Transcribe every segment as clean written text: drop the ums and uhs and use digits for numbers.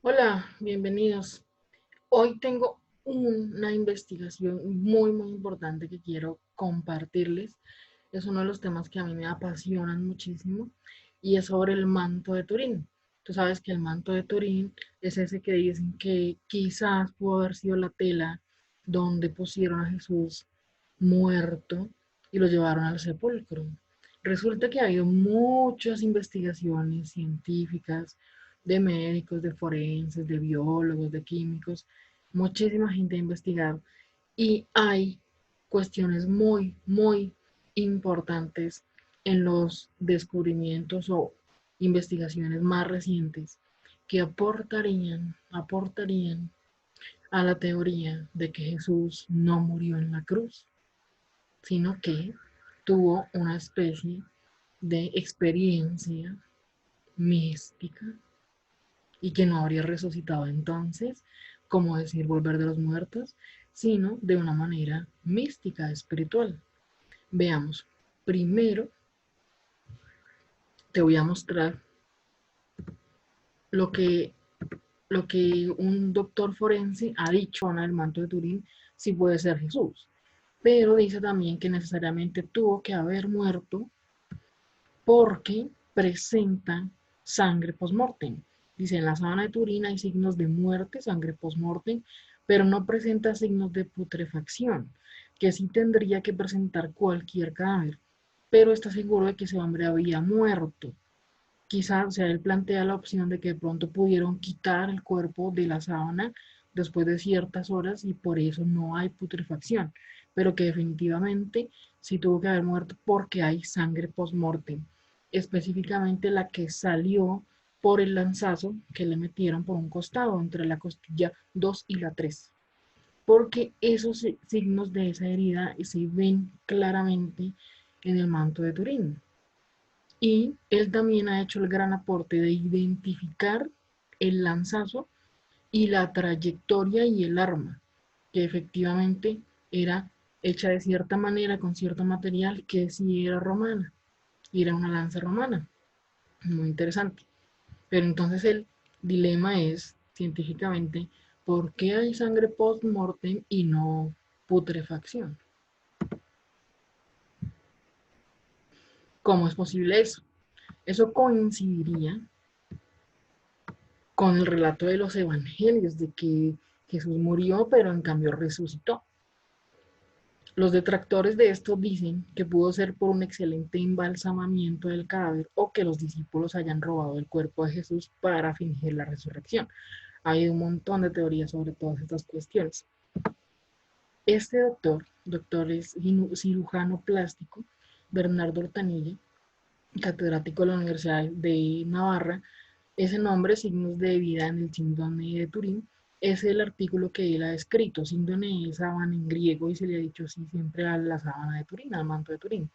Hola, bienvenidos. Hoy tengo una investigación muy importante que quiero compartirles. Es uno de los temas que a mí me apasionan muchísimo y es sobre el manto de Turín. Tú sabes que el manto de Turín es ese que dicen que quizás pudo haber sido la tela donde pusieron a Jesús muerto y lo llevaron al sepulcro. Resulta que ha habido muchas investigaciones científicas de médicos, de forenses, de biólogos, de químicos, muchísima gente ha investigado y hay cuestiones muy importantes en los descubrimientos o investigaciones más recientes que aportarían a la teoría de que Jesús no murió en la cruz, sino que tuvo una especie de experiencia mística y que no habría resucitado entonces, como decir volver de los muertos, sino de una manera mística, espiritual. Veamos, primero te voy a mostrar lo que, lo que un doctor forense ha dicho en el manto de Turín, si puede ser Jesús. Pero dice también que necesariamente tuvo que haber muerto porque presenta sangre post-mortem. Dice, en la sábana de Turín hay signos de muerte, sangre post-mortem, pero no presenta signos de putrefacción, que sí tendría que presentar cualquier cadáver, pero está seguro de que ese hombre había muerto. Quizás, o sea, él plantea la opción de que de pronto pudieron quitar el cuerpo de la sábana después de ciertas horas y por eso no hay putrefacción, pero que definitivamente sí tuvo que haber muerto porque hay sangre post-mortem, específicamente la que salió por el lanzazo que le metieron por un costado entre la costilla 2 y la 3, porque esos signos de esa herida se ven claramente en el manto de Turín. Y él también ha hecho el gran aporte de identificar el lanzazo y la trayectoria y el arma, que efectivamente era hecha de cierta manera, con cierto material, que sí era romana, y era una lanza romana. Muy interesante. Pero entonces el dilema es, científicamente, ¿por qué hay sangre post-mortem y no putrefacción? ¿Cómo es posible eso? Eso coincidiría con el relato de los evangelios de que Jesús murió, pero en cambio resucitó. Los detractores de esto dicen que pudo ser por un excelente embalsamamiento del cadáver o que los discípulos hayan robado el cuerpo de Jesús para fingir la resurrección. Hay un montón de teorías sobre todas estas cuestiones. Este doctor es cirujano plástico, Bernardo Hortanilla, catedrático de la Universidad de Navarra. Ese nombre, signos de vida en el síndrome de Turín, es el artículo que él ha escrito. Síndrome es sábana en griego y se le ha dicho así siempre a la sábana de Turín, al manto de Turín.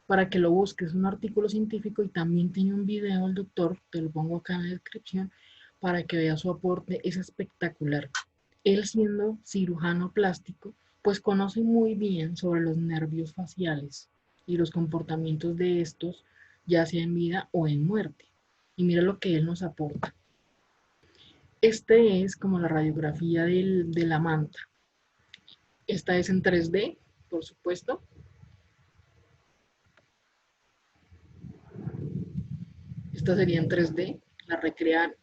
Para que lo busques, es un artículo científico y también tiene un video el doctor, te lo pongo acá en la descripción, para que veas su aporte, es espectacular. Él siendo cirujano plástico, pues conoce muy bien sobre los nervios faciales y los comportamientos de estos, ya sea en vida o en muerte. Y mira lo que él nos aporta. Este es como la radiografía de la manta. Esta es en 3D, por supuesto. Esta sería en 3D, la recrearon.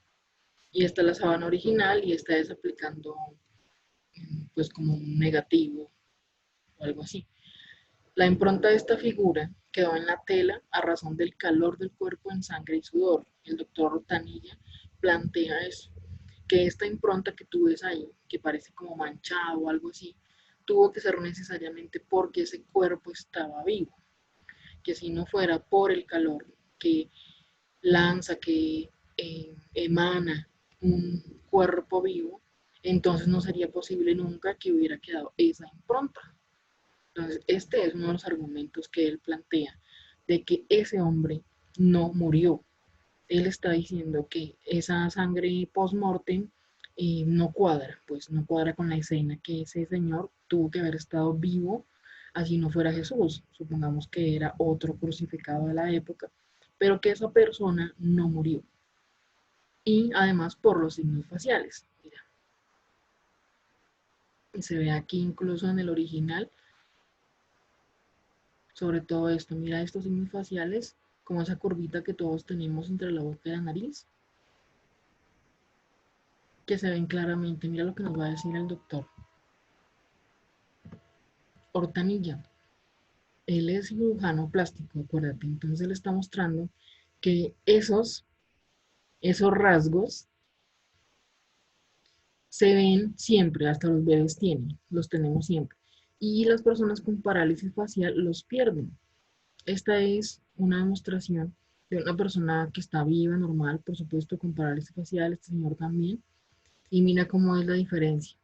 Y esta es la sábana original y esta es aplicando pues como un negativo o algo así. La impronta de esta figura quedó en la tela a razón del calor del cuerpo en sangre y sudor. El doctor Rotanilla plantea eso, que esta impronta que tú ves ahí, que parece como manchado o algo así, tuvo que ser necesariamente porque ese cuerpo estaba vivo, que si no fuera por el calor que lanza, que emana un cuerpo vivo, entonces no sería posible nunca que hubiera quedado esa impronta. Entonces, este es uno de los argumentos que él plantea, de que ese hombre no murió. Él está diciendo que esa sangre post-mortem no cuadra, pues no cuadra con la escena que ese señor tuvo que haber estado vivo, así no fuera Jesús, supongamos que era otro crucificado de la época, pero que esa persona no murió. y además por los signos faciales. Mira, y se ve aquí incluso en el original, sobre todo esto, mira estos signos faciales, como esa curvita que todos tenemos entre la boca y la nariz, que se ven claramente. Mira lo que nos va a decir el doctor Hortanilla. Él es cirujano plástico, acuérdate, entonces le está mostrando que esos rasgos se ven siempre, hasta los bebés tienen, los tenemos siempre. Y las personas con parálisis facial los pierden. Esta es una demostración de una persona que está viva, normal, por supuesto, con parálisis facial, este señor también. Y mira cómo es la diferencia.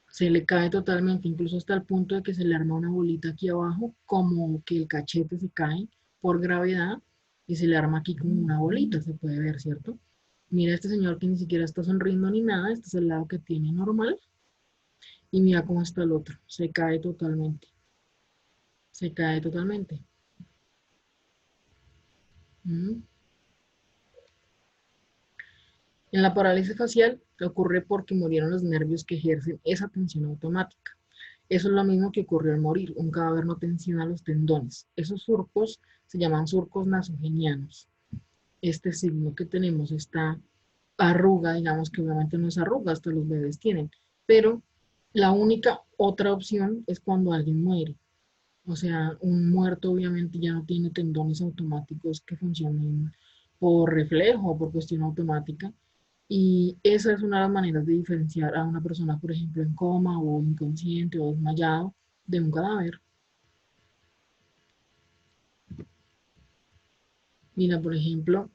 Se le cae totalmente, incluso hasta el punto de que se le arma una bolita aquí abajo, como que el cachete se cae por gravedad y se le arma aquí como una bolita, se puede ver, ¿cierto? Mira este señor que ni siquiera está sonriendo ni nada, este es el lado que tiene normal, y mira cómo está el otro, se cae totalmente. ¿Mm? En la parálisis facial ocurre porque murieron los nervios que ejercen esa tensión automática. Eso es lo mismo que ocurrió al morir. Un cadáver no tensiona los tendones. Esos surcos se llaman surcos nasogenianos. Este signo que tenemos, esta arruga, digamos que obviamente no es arruga, hasta los bebés tienen, pero la única otra opción es cuando alguien muere. O sea, un muerto obviamente ya no tiene tendones automáticos que funcionen por reflejo o por cuestión automática. Y esa es una de las maneras de diferenciar a una persona, por ejemplo, en coma o inconsciente o desmayado de un cadáver. Mira, por ejemplo,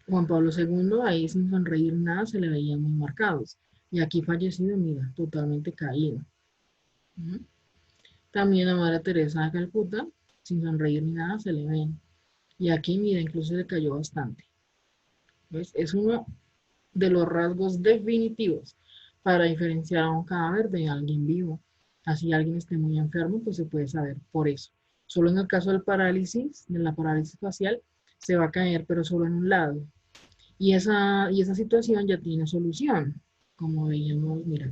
Juan Pablo II, ahí sin sonreír nada, se le veían muy marcados. Y aquí fallecido, mira, totalmente caído. ¿Mm? También a Madre Teresa de Calcuta, sin sonreír ni nada, se le ven. Y aquí, mira, incluso le cayó bastante. ¿Ves? Es uno de los rasgos definitivos para diferenciar a un cadáver de alguien vivo. Así alguien esté muy enfermo, pues se puede saber por eso. Solo en el caso del parálisis, de la parálisis facial, se va a caer, pero solo en un lado. Y esa situación ya tiene solución. Como veíamos, mira,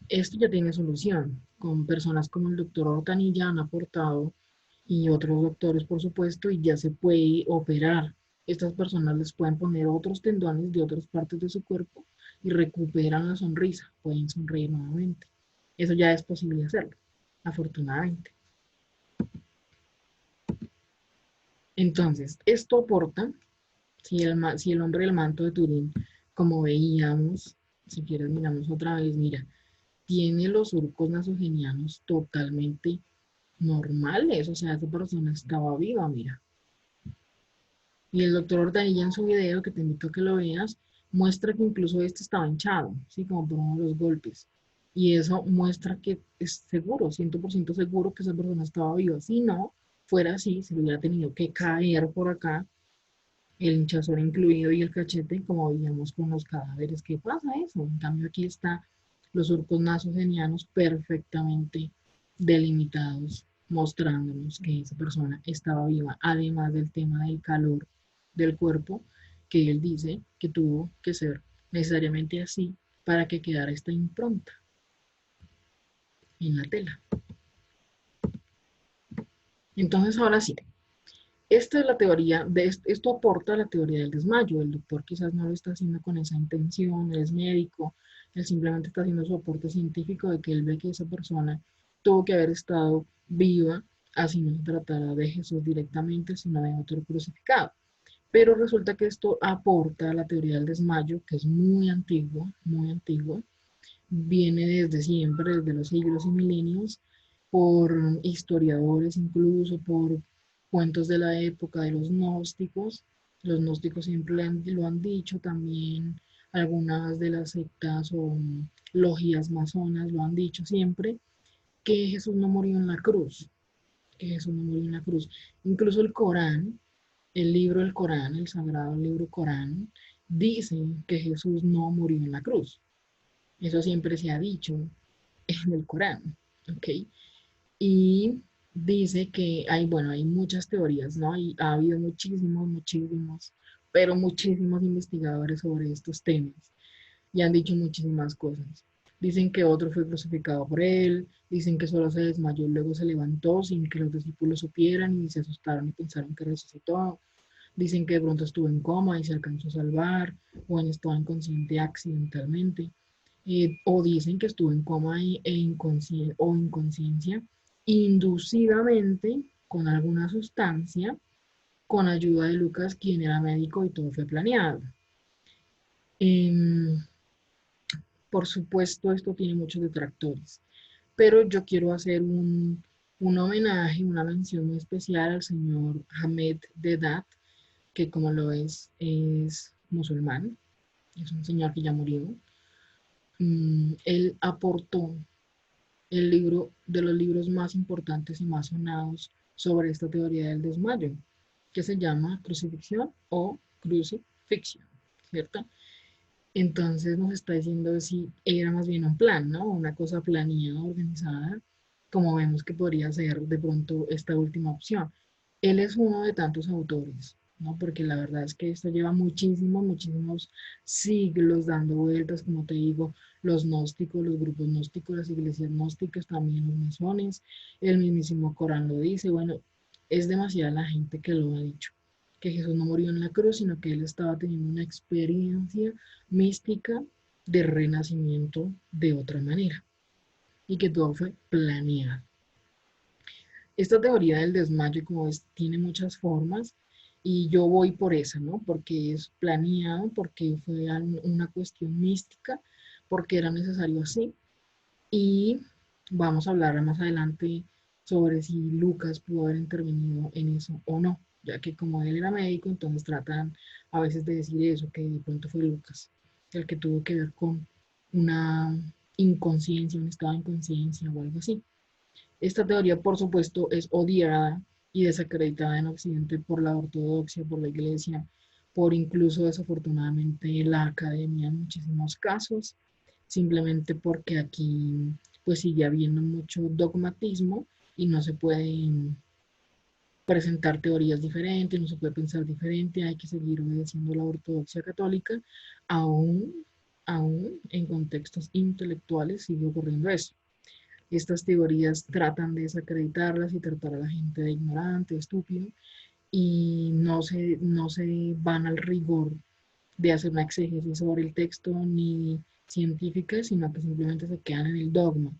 esto ya tiene solución. Con personas como el doctor Ortanilla han aportado y otros doctores, por supuesto, y ya se puede operar. Estas personas les pueden poner otros tendones de otras partes de su cuerpo y recuperan la sonrisa, pueden sonreír nuevamente. Eso ya es posible hacerlo, afortunadamente. Entonces, esto aporta, si el hombre del manto de Turín, como veíamos, si quieres miramos otra vez, mira, tiene los surcos nasogenianos totalmente normales, o sea, esa persona estaba viva, mira. Y el doctor Ordanilla en su video, que te invito a que lo veas, muestra que incluso este estaba hinchado, ¿sí? Como por uno de los golpes. Y eso muestra que es seguro, 100% seguro que esa persona estaba viva. Si no fuera así, se le hubiera tenido que caer por acá, el hinchazón incluido y el cachete, como veíamos con los cadáveres. ¿Qué pasa eso? En cambio aquí está los surcos nasogenianos perfectamente delimitados, mostrándonos que esa persona estaba viva, además del tema del calor del cuerpo, que él dice que tuvo que ser necesariamente así para que quedara esta impronta en la tela. Entonces ahora sí, esta es la teoría, esto aporta a la teoría del desmayo. El doctor quizás no lo está haciendo con esa intención, él es médico, él simplemente está haciendo su aporte científico de que él ve que esa persona tuvo que haber estado viva, así no se tratara de Jesús directamente, sino de otro crucificado. Pero resulta que esto aporta a la teoría del desmayo, que es muy antigua, viene desde siempre, desde los siglos y milenios, por historiadores incluso, por cuentos de la época de los gnósticos. Los gnósticos siempre lo han dicho, también algunas de las sectas o logias masonas lo han dicho siempre, que Jesús no murió en la cruz, que Jesús no murió en la cruz. Incluso el Corán, el libro del Corán, el sagrado libro Corán, dice que Jesús no murió en la cruz. Eso siempre se ha dicho en el Corán, ¿ok? Y dice que hay, bueno, hay muchas teorías, ¿no? Y ha habido muchísimos pero muchísimos investigadores sobre estos temas y han dicho muchísimas cosas. Dicen que otro fue crucificado por él, dicen que solo se desmayó y luego se levantó sin que los discípulos supieran y se asustaron y pensaron que resucitó. Dicen que de pronto estuvo en coma y se alcanzó a salvar, o estaba inconsciente accidentalmente. O dicen que estuvo en coma o inconsciencia inducidamente con alguna sustancia, con ayuda de Lucas, quien era médico, y todo fue planeado. Em, por supuesto, esto tiene muchos detractores, pero yo quiero hacer un homenaje, una mención muy especial al señor Ahmed Deedat, que como lo es musulmán, es un señor que ya murió. Él aportó el libro de los libros más importantes y más sonados sobre esta teoría del desmayo, que se llama Crucifixión o Crucifixión, ¿cierto? Entonces nos está diciendo si era más bien un plan, ¿no? Una cosa planeada, organizada, como vemos que podría ser de pronto esta última opción. Él es uno de tantos autores, ¿no? Porque la verdad es que esto lleva muchísimos siglos dando vueltas, como te digo, los gnósticos, los grupos gnósticos, las iglesias gnósticas, también los masones, el mismísimo Corán lo dice, bueno, es demasiada la gente que lo ha dicho, que Jesús no murió en la cruz, sino que él estaba teniendo una experiencia mística de renacimiento de otra manera y que todo fue planeado. Esta teoría del desmayo, como ves, tiene muchas formas y yo voy por esa, ¿no? Porque es planeado, porque fue una cuestión mística, porque era necesario así. Y vamos a hablar más adelante sobre si Lucas pudo haber intervenido en eso o no, ya que como él era médico, entonces tratan a veces de decir eso, que de pronto fue Lucas el que tuvo que ver con una inconsciencia, un estado de inconsciencia o algo así. Esta teoría, por supuesto, es odiada y desacreditada en Occidente por la ortodoxia, por la iglesia, por incluso desafortunadamente la academia en muchísimos casos, simplemente porque aquí pues sigue habiendo mucho dogmatismo y no se pueden presentar teorías diferentes, no se puede pensar diferente, hay que seguir obedeciendo la ortodoxia católica, aún en contextos intelectuales sigue ocurriendo eso. Estas teorías tratan de desacreditarlas y tratar a la gente de ignorante, estúpido, y no se van al rigor de hacer una exégesis sobre el texto ni científica, sino que simplemente se quedan en el dogma.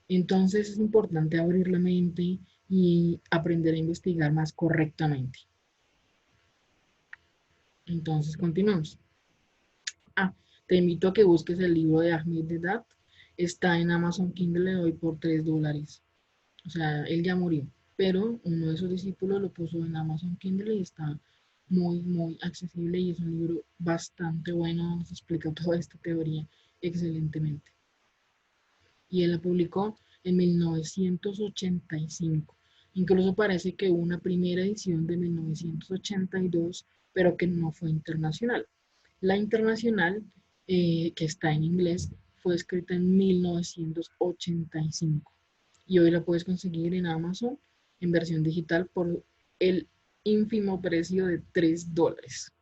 Entonces es importante abrir la mente y aprender a investigar más correctamente. Entonces continuamos. Ah, te invito a que busques el libro de Ahmed Deedat. Está en Amazon Kindle hoy por $3. O sea, él ya murió, pero uno de sus discípulos lo puso en Amazon Kindle y está muy accesible y es un libro bastante bueno, nos explica toda esta teoría excelentemente. Y él la publicó en 1985. Incluso parece que hubo una primera edición de 1982, pero que no fue internacional. La internacional, que está en inglés, fue escrita en 1985 y hoy la puedes conseguir en Amazon en versión digital por el ínfimo precio de $3.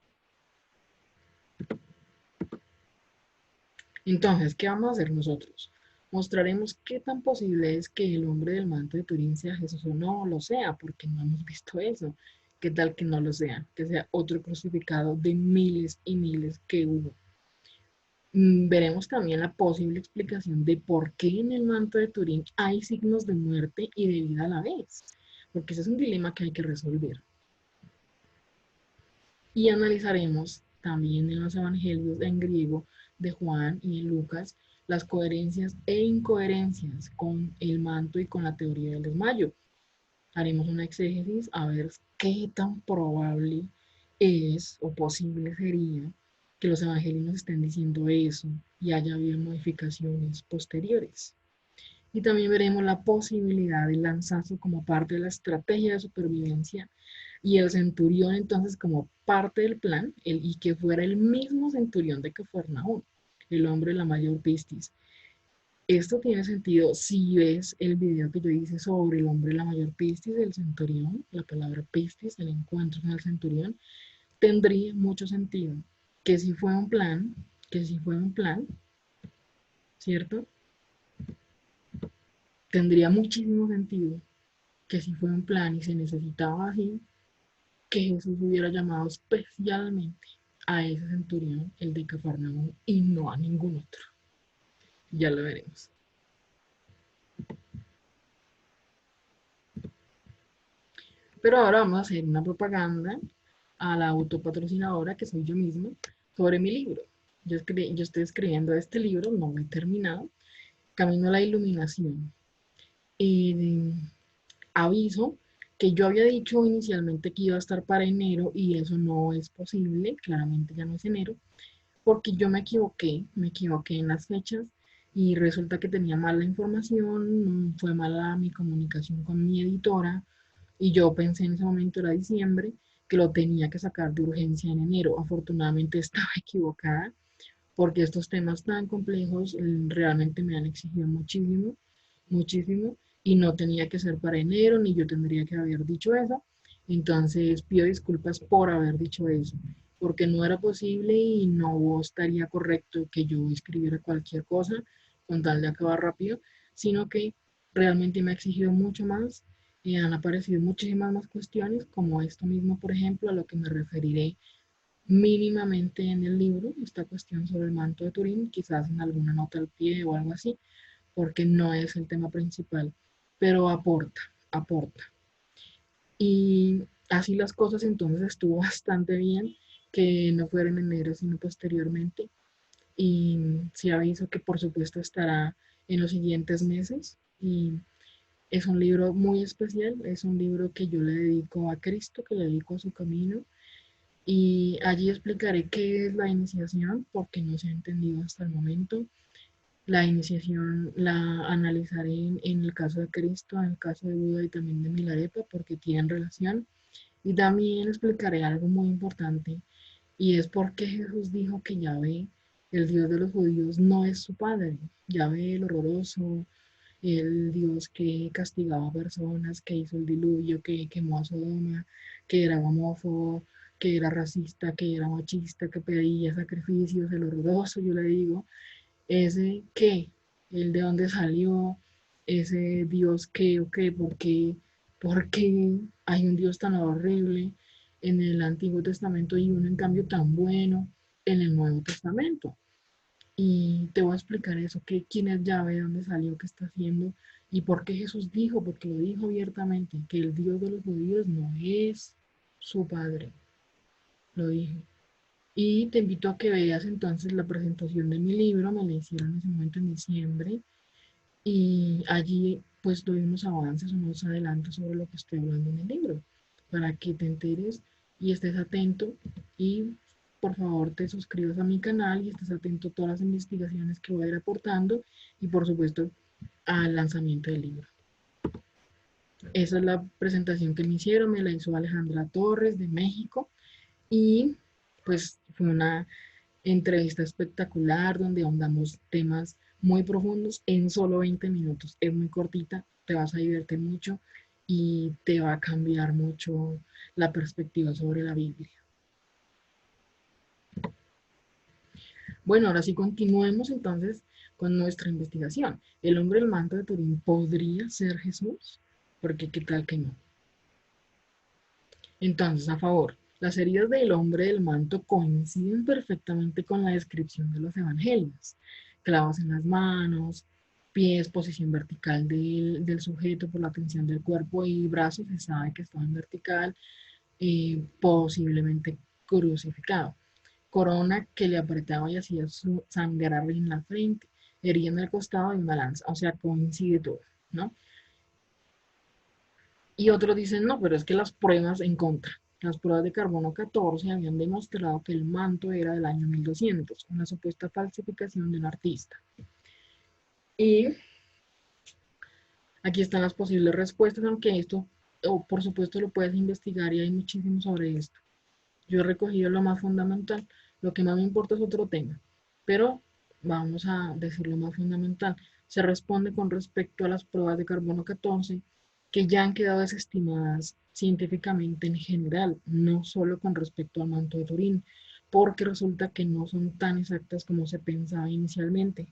Entonces, ¿qué vamos a hacer nosotros? Mostraremos qué tan posible es que el hombre del manto de Turín sea Jesús o no lo sea, porque no hemos visto eso. ¿Qué tal que no lo sea? Que sea otro crucificado de miles y miles que hubo. Veremos también la posible explicación de por qué en el manto de Turín hay signos de muerte y de vida a la vez, porque ese es un dilema que hay que resolver. Y analizaremos también en los evangelios en griego de Juan y de Lucas las coherencias e incoherencias con el manto y con la teoría del desmayo. Haremos una exégesis a ver qué tan probable es o posible sería que los evangelios nos estén diciendo eso y haya habido modificaciones posteriores. Y también veremos la posibilidad del lanzazo como parte de la estrategia de supervivencia y el centurión entonces como parte del plan y que fuera el mismo centurión de Cafarnaúm, el hombre de la mayor pistis. Esto tiene sentido si ves el video que yo hice sobre el hombre de la mayor pistis, el centurión, la palabra pistis, el encuentro con el centurión, tendría mucho sentido que si fue un plan, que si fue un plan, ¿cierto? Tendría muchísimo sentido que si fue un plan y se necesitaba así, que Jesús hubiera llamado especialmente a ese centurión, el de Cafarnaúm, y no a ningún otro. Ya lo veremos. Pero ahora vamos a hacer una propaganda a la autopatrocinadora que soy yo misma sobre mi libro. Yo estoy escribiendo este libro, no lo he terminado, Camino a la Iluminación. Y aviso que yo había dicho inicialmente que iba a estar para enero y eso no es posible, claramente ya no es enero, porque yo me equivoqué en las fechas y resulta que tenía mala información, fue mala mi comunicación con mi editora y yo pensé en ese momento, era diciembre, que lo tenía que sacar de urgencia en enero. Afortunadamente estaba equivocada porque estos temas tan complejos realmente me han exigido muchísimo, muchísimo, y no tenía que ser para enero, ni yo tendría que haber dicho eso. Entonces pido disculpas por haber dicho eso, porque no era posible y no estaría correcto que yo escribiera cualquier cosa con tal de acabar rápido, sino que realmente me ha exigido mucho más y han aparecido muchísimas más cuestiones, como esto mismo, por ejemplo, a lo que me referiré mínimamente en el libro, esta cuestión sobre el manto de Turín, quizás en alguna nota al pie o algo así, porque no es el tema principal, pero aporta, aporta. Y así las cosas entonces estuvo bastante bien que no fuera en enero, sino posteriormente. Y sí aviso que por supuesto estará en los siguientes meses. Y es un libro muy especial, es un libro que yo le dedico a Cristo, que le dedico a su camino y allí explicaré qué es la iniciación, porque no se ha entendido hasta el momento. La iniciación la analizaré en el caso de Cristo, en el caso de Buda y también de Milarepa, porque tienen relación. Y también explicaré algo muy importante, y es por qué Jesús dijo que Yahvé, el Dios de los judíos, no es su padre. Yahvé, el horroroso, el Dios que castigaba a personas, que hizo el diluvio, que quemó a Sodoma, que era homófobo, que era racista, que era machista, que pedía sacrificios, el horroroso, yo le digo, ese qué, el de dónde salió, ese Dios qué o qué, por qué hay un Dios tan horrible en el Antiguo Testamento y uno en cambio tan bueno en el Nuevo Testamento. Y te voy a explicar eso, que quién es Yahvé, dónde salió, qué está haciendo y por qué Jesús dijo, porque lo dijo abiertamente, que el Dios de los judíos no es su padre, lo dijo. Y te invito a que veas entonces la presentación de mi libro, me la hicieron en ese momento en diciembre, y allí pues doy unos avances, unos adelantos sobre lo que estoy hablando en el libro, para que te enteres y estés atento y por favor te suscribas a mi canal y estés atento a todas las investigaciones que voy a ir aportando y por supuesto al lanzamiento del libro. Esa es la presentación que me hicieron, me la hizo Alejandra Torres de México y pues fue una entrevista espectacular donde ahondamos temas muy profundos en solo 20 minutos. Es muy cortita, te vas a divertir mucho y te va a cambiar mucho la perspectiva sobre la Biblia. Bueno, ahora sí continuemos entonces con nuestra investigación. ¿El hombre del manto de Turín podría ser Jesús? Porque qué tal que no. Entonces, a favor, las heridas del hombre del manto coinciden perfectamente con la descripción de los evangelios. Clavos en las manos, pies, posición vertical del sujeto por la tensión del cuerpo y brazos, se sabe que estaba en vertical, posiblemente crucificado. Corona que le apretaba y hacía sangrar en la frente, herida en el costado y una lanza. O sea, coincide todo, ¿no? Y otros dicen, no, pero es que las pruebas en contra. Las pruebas de carbono 14 habían demostrado que el manto era del año 1200, una supuesta falsificación de un artista. Y aquí están las posibles respuestas, aunque esto, o por supuesto, lo puedes investigar y hay muchísimo sobre esto. Yo he recogido lo más fundamental. Lo que más me importa es otro tema, pero vamos a decir lo más fundamental. Se responde con respecto a las pruebas de carbono 14 que ya han quedado desestimadas científicamente en general, no solo con respecto al manto de Turín, porque resulta que no son tan exactas como se pensaba inicialmente,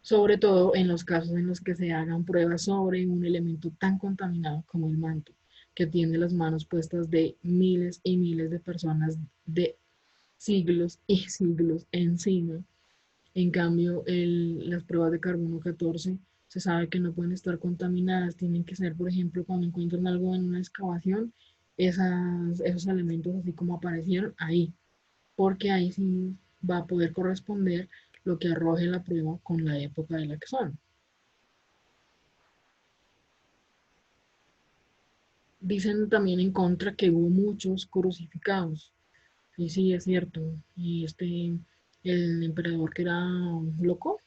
sobre todo en los casos en los que se hagan pruebas sobre un elemento tan contaminado como el manto, que tiene las manos puestas de miles y miles de personas de siglos y siglos encima. En cambio, las pruebas de carbono 14 se sabe que no pueden estar contaminadas, tienen que ser, por ejemplo, cuando encuentran algo en una excavación, esos elementos así como aparecieron ahí, porque ahí sí va a poder corresponder lo que arroje la prueba con la época de la que son. Dicen también en contra que hubo muchos crucificados, y sí, es cierto, y el emperador que era loco,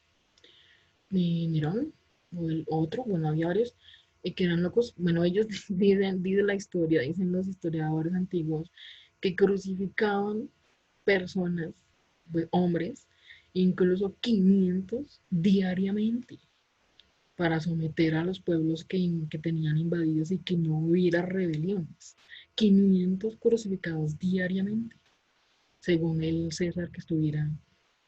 Nerón, o el otro, bueno, había varios, que eran locos, bueno, ellos dicen la historia, dicen los historiadores antiguos, que crucificaban personas, pues, hombres, incluso 500 diariamente, para someter a los pueblos que tenían invadidos y que no hubiera rebeliones. 500 crucificados diariamente, según el César que estuviera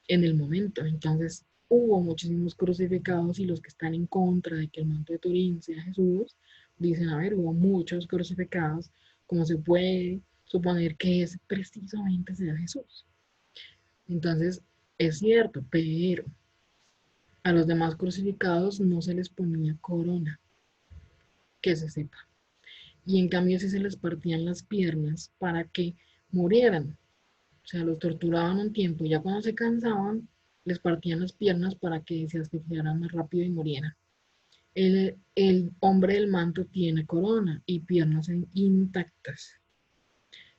en el momento. Entonces, hubo muchísimos crucificados y los que están en contra de que el manto de Turín sea Jesús, dicen, a ver, hubo muchos crucificados, como se puede suponer que es precisamente sea Jesús. Entonces, es cierto, pero a los demás crucificados no se les ponía corona, que se sepa. Y en cambio sí se les partían las piernas para que murieran. O sea, los torturaban un tiempo y ya cuando se cansaban, les partían las piernas para que se asfixiaran más rápido y murieran. El hombre del manto tiene corona y piernas intactas,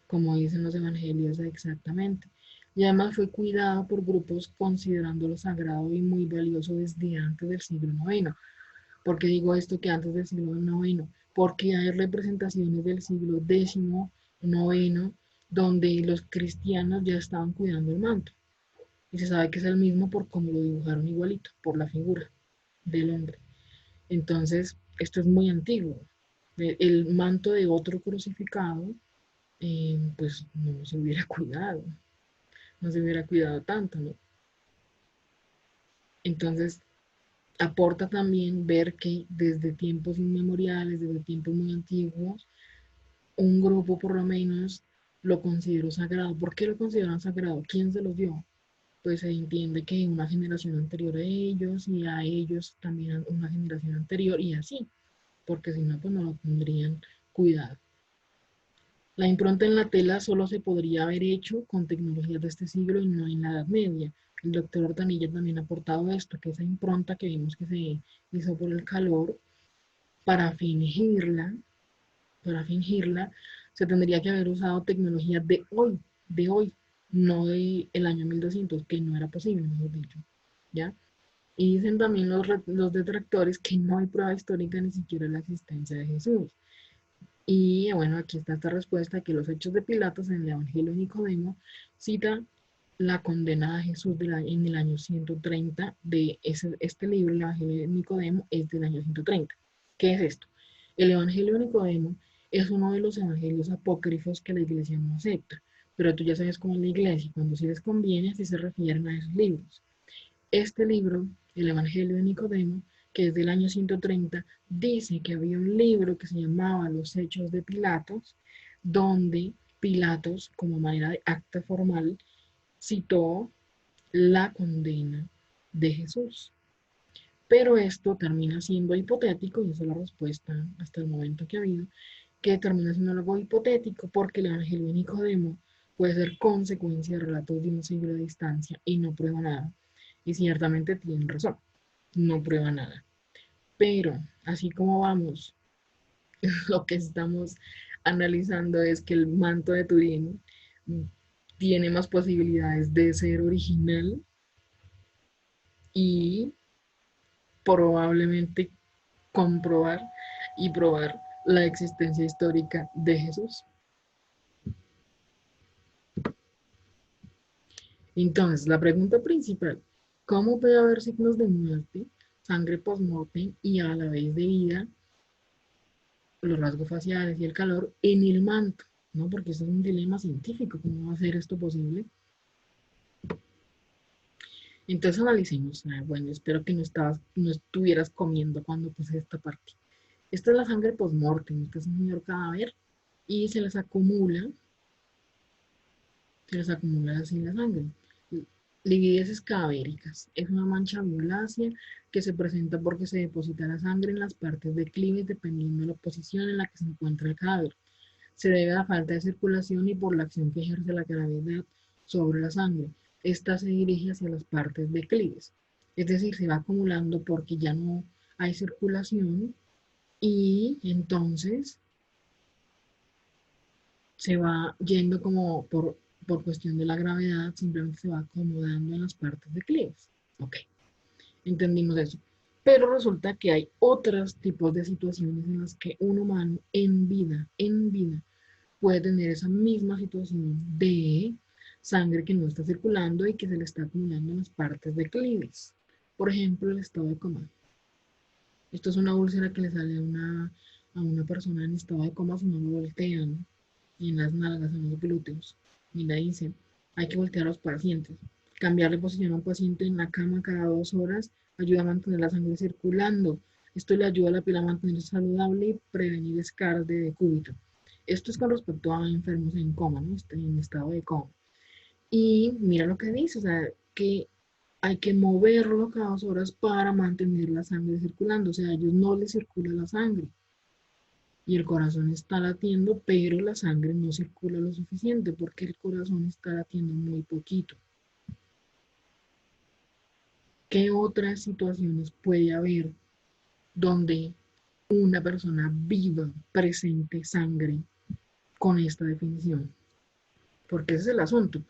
como dicen los evangelios exactamente. Y además fue cuidado por grupos considerándolo sagrado y muy valioso desde antes del siglo IX. ¿Por qué digo esto que antes del siglo IX? Porque hay representaciones del siglo X, IX, donde los cristianos ya estaban cuidando el manto. Y se sabe que es el mismo por cómo lo dibujaron igualito, por la figura del hombre. Entonces, esto es muy antiguo. El manto de otro crucificado, pues no se hubiera cuidado, no se hubiera cuidado tanto, ¿no? Entonces, aporta también ver que desde tiempos inmemoriales, desde tiempos muy antiguos, un grupo por lo menos lo consideró sagrado. ¿Por qué lo consideran sagrado? ¿Quién se los dio? Pues se entiende que una generación anterior a ellos y a ellos también una generación anterior y así, porque si no, pues no lo tendrían cuidado. La impronta en la tela solo se podría haber hecho con tecnologías de este siglo y no en la Edad Media. El doctor Ortanilla también ha aportado esto, que esa impronta que vimos que se hizo por el calor, para fingirla, para fingirla, se tendría que haber usado tecnología de hoy, no de el año 1200, que no era posible, mejor dicho, ¿ya? Y dicen también los detractores que no hay prueba histórica ni siquiera de la existencia de Jesús. Y bueno, aquí está esta respuesta que los hechos de Pilatos en el Evangelio de Nicodemo cita la condena de Jesús en el año 130 de este libro, el Evangelio de Nicodemo, es del año 130. ¿Qué es esto? El Evangelio de Nicodemo es uno de los evangelios apócrifos que la iglesia no acepta, pero tú ya sabes cómo es la iglesia, cuando sí les conviene, así se refieren a esos libros. Este libro, el Evangelio de Nicodemo, que es del año 130, dice que había un libro que se llamaba Los Hechos de Pilatos, donde Pilatos, como manera de acta formal, citó la condena de Jesús. Pero esto termina siendo hipotético, y esa es la respuesta hasta el momento que ha habido, que termina siendo algo hipotético porque el Evangelio de Nicodemo puede ser consecuencia de relatos de un siglo de distancia y no prueba nada. Y ciertamente tienen razón, no prueba nada. Pero así como vamos, lo que estamos analizando es que el manto de Turín tiene más posibilidades de ser original y probablemente comprobar y probar la existencia histórica de Jesús. Entonces, la pregunta principal, ¿cómo puede haber signos de muerte, sangre post-mortem y a la vez de vida los rasgos faciales y el calor en el manto, ¿no? Porque eso es un dilema científico, ¿cómo va a ser esto posible? Entonces analicemos, bueno, espero que no estuvieras comiendo cuando puse esta parte. Esta es la sangre post-mortem, este es un señor cadáver y se les acumula así la sangre. Livideces cadavéricas. Es una mancha violácea que se presenta porque se deposita la sangre en las partes declives dependiendo de la posición en la que se encuentra el cadáver. Se debe a la falta de circulación y por la acción que ejerce la gravedad sobre la sangre. Esta se dirige hacia las partes declives. Es decir, se va acumulando porque ya no hay circulación y entonces se va yendo como por cuestión de la gravedad, simplemente se va acomodando en las partes declives. Ok, entendimos eso. Pero resulta que hay otros tipos de situaciones en las que un humano en vida, puede tener esa misma situación de sangre que no está circulando y que se le está acumulando en las partes declives. Por ejemplo, el estado de coma. Esto es una úlcera que le sale a una persona en estado de coma si no lo voltean en las nalgas, en los glúteos. Mira, dice, hay que voltear a los pacientes. Cambiarle posición a un paciente en la cama cada 2 horas ayuda a mantener la sangre circulando. Esto le ayuda a la piel a mantenerse saludable y prevenir escaras de decúbito. Esto es con respecto a enfermos en coma, ¿no? En estado de coma. Y mira lo que dice, o sea, que hay que moverlo cada 2 horas para mantener la sangre circulando. O sea, a ellos no les circula la sangre y el corazón está latiendo, pero la sangre no circula lo suficiente porque el corazón está latiendo muy poquito. ¿Qué otras situaciones puede haber donde una persona viva presente sangre con esta definición? Porque ese es el asunto.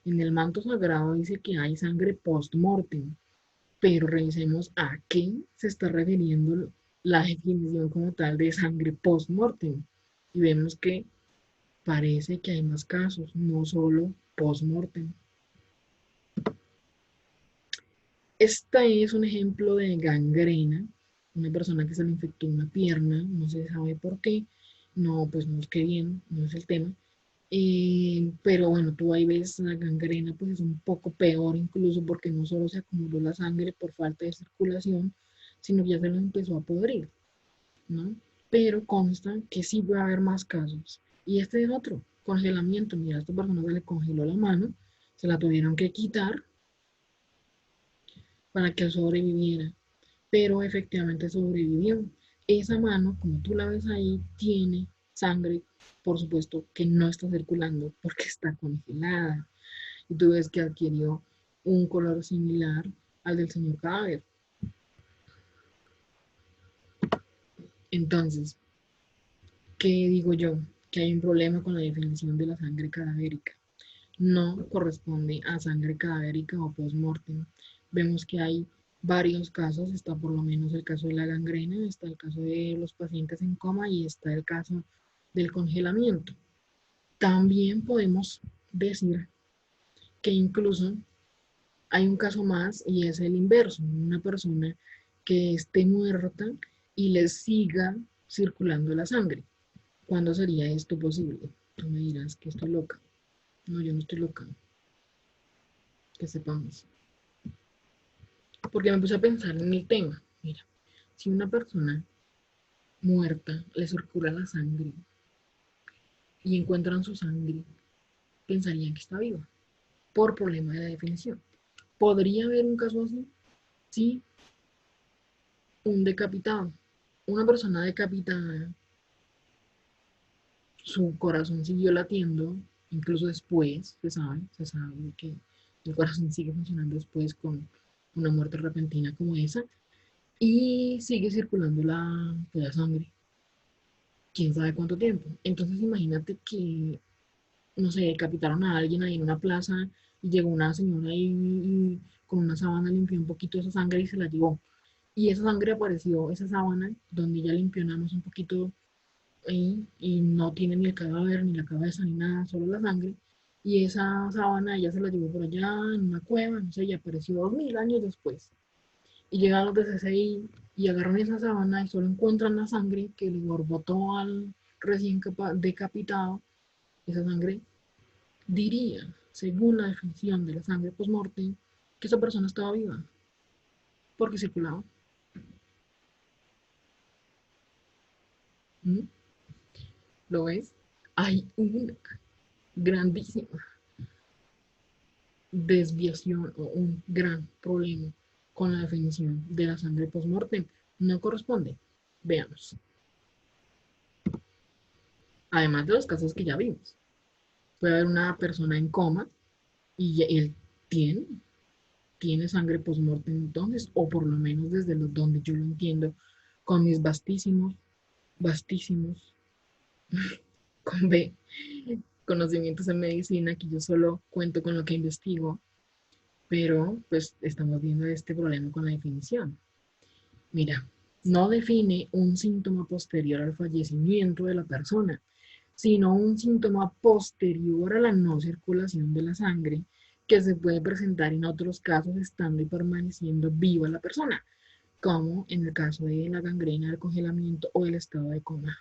En el manto sagrado dice que hay sangre post-mortem, pero revisemos a qué se está refiriendo la definición como tal de sangre post-mortem. Y vemos que parece que hay más casos, no solo post-mortem. Este es un ejemplo de gangrena, una persona que se le infectó una pierna, no se sabe por qué, no, pues no es que bien, no es el tema. Pero bueno, tú ahí ves la gangrena, pues es un poco peor incluso porque no solo se acumuló la sangre por falta de circulación, sino que ya se lo empezó a podrir, ¿no? Pero consta que sí va a haber más casos. Y este es otro, congelamiento. Mira, a esta persona se le congeló la mano, se la tuvieron que quitar para que sobreviviera, pero efectivamente sobrevivió. Esa mano, como tú la ves ahí, tiene sangre, por supuesto, que no está circulando porque está congelada. Y tú ves que adquirió un color similar al del señor cadáver. Entonces, ¿qué digo yo? Que hay un problema con la definición de la sangre cadavérica. No corresponde a sangre cadavérica o post-mortem. Vemos que hay varios casos, está por lo menos el caso de la gangrena, está el caso de los pacientes en coma y está el caso del congelamiento. También podemos decir que incluso hay un caso más y es el inverso, una persona que esté muerta y le siga circulando la sangre. ¿Cuándo sería esto posible? Tú me dirás que estoy loca. No, yo no estoy loca, que sepamos. Porque me puse a pensar en el tema. Mira, si una persona muerta le circula la sangre y encuentran su sangre, pensarían que está viva por problema de la definición. ¿Podría haber un caso así? Sí, un decapitado. Una persona decapitada, su corazón siguió latiendo, incluso después, se sabe que el corazón sigue funcionando después con una muerte repentina como esa, y sigue circulando la sangre. Quién sabe cuánto tiempo. Entonces imagínate que, no sé, decapitaron a alguien ahí en una plaza y llegó una señora ahí y con una sábana limpió un poquito esa sangre y se la llevó. Y esa sangre apareció, esa sábana, donde ya limpió nada más un poquito y no tiene ni el cadáver, ni la cabeza, ni nada, solo la sangre. Y esa sábana ella se la llevó por allá en una cueva, no sé, y apareció 2000 años después. Y llegan los de CCI y agarran esa sábana y solo encuentran la sangre que le borbotó al recién decapitado. Esa sangre diría, según la definición de la sangre post-mortem, que esa persona estaba viva, porque circulaba. ¿Mm? ¿Lo ves? Hay una grandísima desviación o un gran problema con la definición de la sangre post-mortem. No corresponde. Veamos. Además de los casos que ya vimos. Puede haber una persona en coma y él tiene, tiene sangre post-mortem entonces, o por lo menos desde donde yo lo entiendo, con mis vastísimos, con B, conocimientos en medicina, que yo solo cuento con lo que investigo, pero pues estamos viendo este problema con la definición. Mira, no define un síntoma posterior al fallecimiento de la persona, sino un síntoma posterior a la no circulación de la sangre que se puede presentar en otros casos estando y permaneciendo viva la persona, como en el caso de la gangrena, el congelamiento o el estado de coma.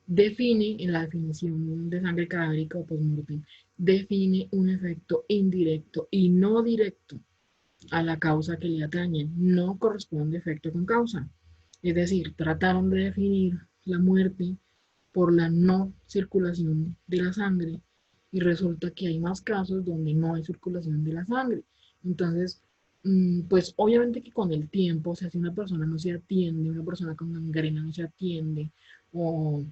Define en la definición de sangre cadavérica o postmortem, define un efecto indirecto y no directo a la causa que le atañe. No corresponde efecto con causa. Es decir, trataron de definir la muerte por la no circulación de la sangre y resulta que hay más casos donde no hay circulación de la sangre. Entonces, pues obviamente que con el tiempo, o sea, si una persona no se atiende, una persona con gangrena no se atiende, o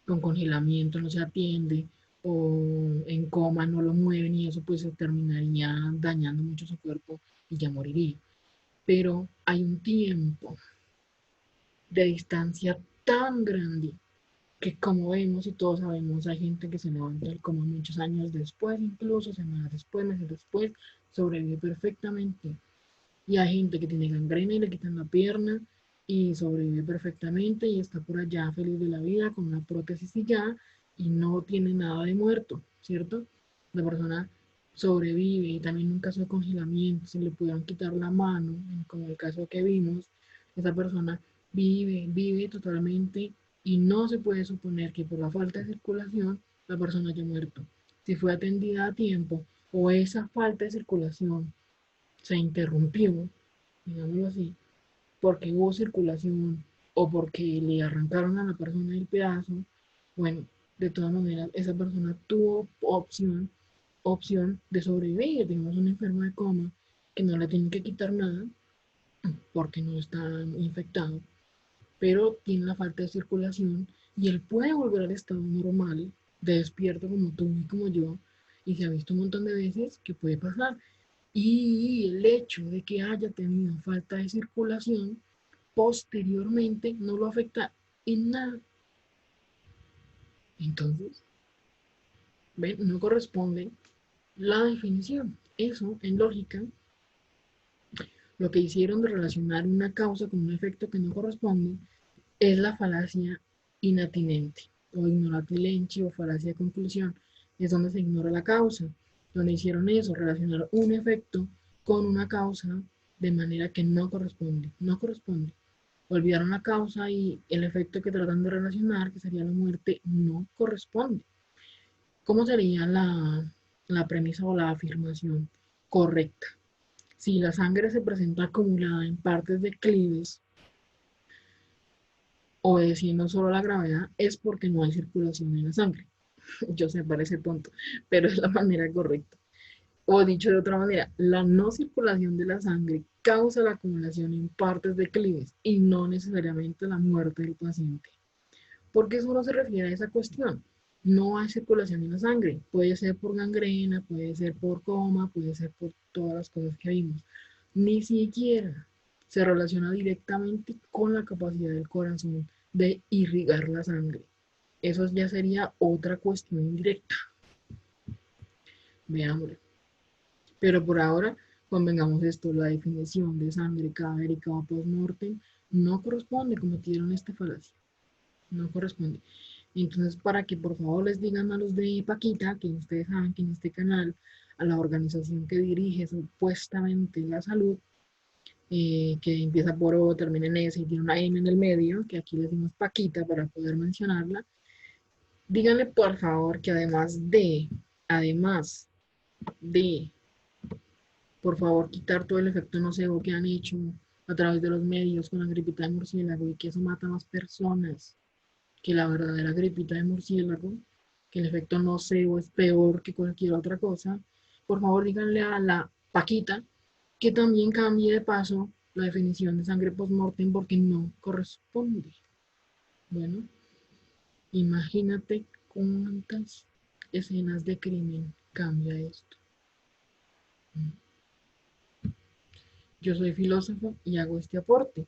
con congelamiento no se atiende, o en coma no lo mueven y eso pues se terminaría dañando mucho su cuerpo y ya moriría. Pero hay un tiempo de distancia tan grande que como vemos y todos sabemos, hay gente que se levanta como muchos años después, incluso semanas después, meses después, sobrevive perfectamente. Y hay gente que tiene gangrena y le quitan la pierna y sobrevive perfectamente y está por allá feliz de la vida con una prótesis y ya, y no tiene nada de muerto, ¿cierto? La persona sobrevive y también en un caso de congelamiento, si le pudieran quitar la mano, como el caso que vimos, esa persona vive totalmente y no se puede suponer que por la falta de circulación la persona haya muerto. Si fue atendida a tiempo o esa falta de circulación se interrumpió, digámoslo así, porque hubo circulación o porque le arrancaron a la persona el pedazo, bueno, de todas maneras, esa persona tuvo opción de sobrevivir. Tenemos un enfermo de coma que no le tienen que quitar nada porque no está infectado, pero tiene la falta de circulación y él puede volver al estado normal, de despierto como tú y como yo, y se ha visto un montón de veces que puede pasar. Y el hecho de que haya tenido falta de circulación posteriormente no lo afecta en nada. Entonces, ¿ven? No corresponde la definición. Eso, en lógica, lo que hicieron de relacionar una causa con un efecto que no corresponde es la falacia inatinente o ignoratilenchi o falacia de conclusión. Es donde se ignora la causa. Donde hicieron eso, relacionar un efecto con una causa de manera que no corresponde. No corresponde. Olvidaron la causa y el efecto que tratan de relacionar, que sería la muerte, no corresponde. ¿Cómo sería la premisa o la afirmación correcta? Si la sangre se presenta acumulada en partes declives, obedeciendo solo a la gravedad, es porque no hay circulación en la sangre. Yo sé, parece tonto, pero es la manera correcta. O dicho de otra manera, la no circulación de la sangre causa la acumulación en partes declives y no necesariamente la muerte del paciente. Porque eso no se refiere a esa cuestión. No hay circulación en la sangre. Puede ser por gangrena, puede ser por coma, puede ser por todas las cosas que vimos. Ni siquiera se relaciona directamente con la capacidad del corazón de irrigar la sangre. Eso ya sería otra cuestión indirecta. Veámoslo. Pero por ahora, convengamos esto, la definición de sangre cadavérica o post-mortem no corresponde, cometieron esta falacia. No corresponde. Entonces, para que por favor les digan a los de Paquita, que ustedes saben que en este canal, a la organización que dirige supuestamente la salud, que empieza por O, termina en S y tiene una M en el medio, que aquí le decimos Paquita para poder mencionarla. Díganle por favor que además de, por favor, quitar todo el efecto nocebo que han hecho a través de los medios con la gripita de murciélago y que eso mata a más personas que la verdadera gripita de murciélago, que el efecto nocebo es peor que cualquier otra cosa. Por favor, díganle a la Paquita que también cambie de paso la definición de sangre post-mortem porque no corresponde. Bueno, imagínate cuántas escenas de crimen cambia esto. Yo soy filósofo y hago este aporte.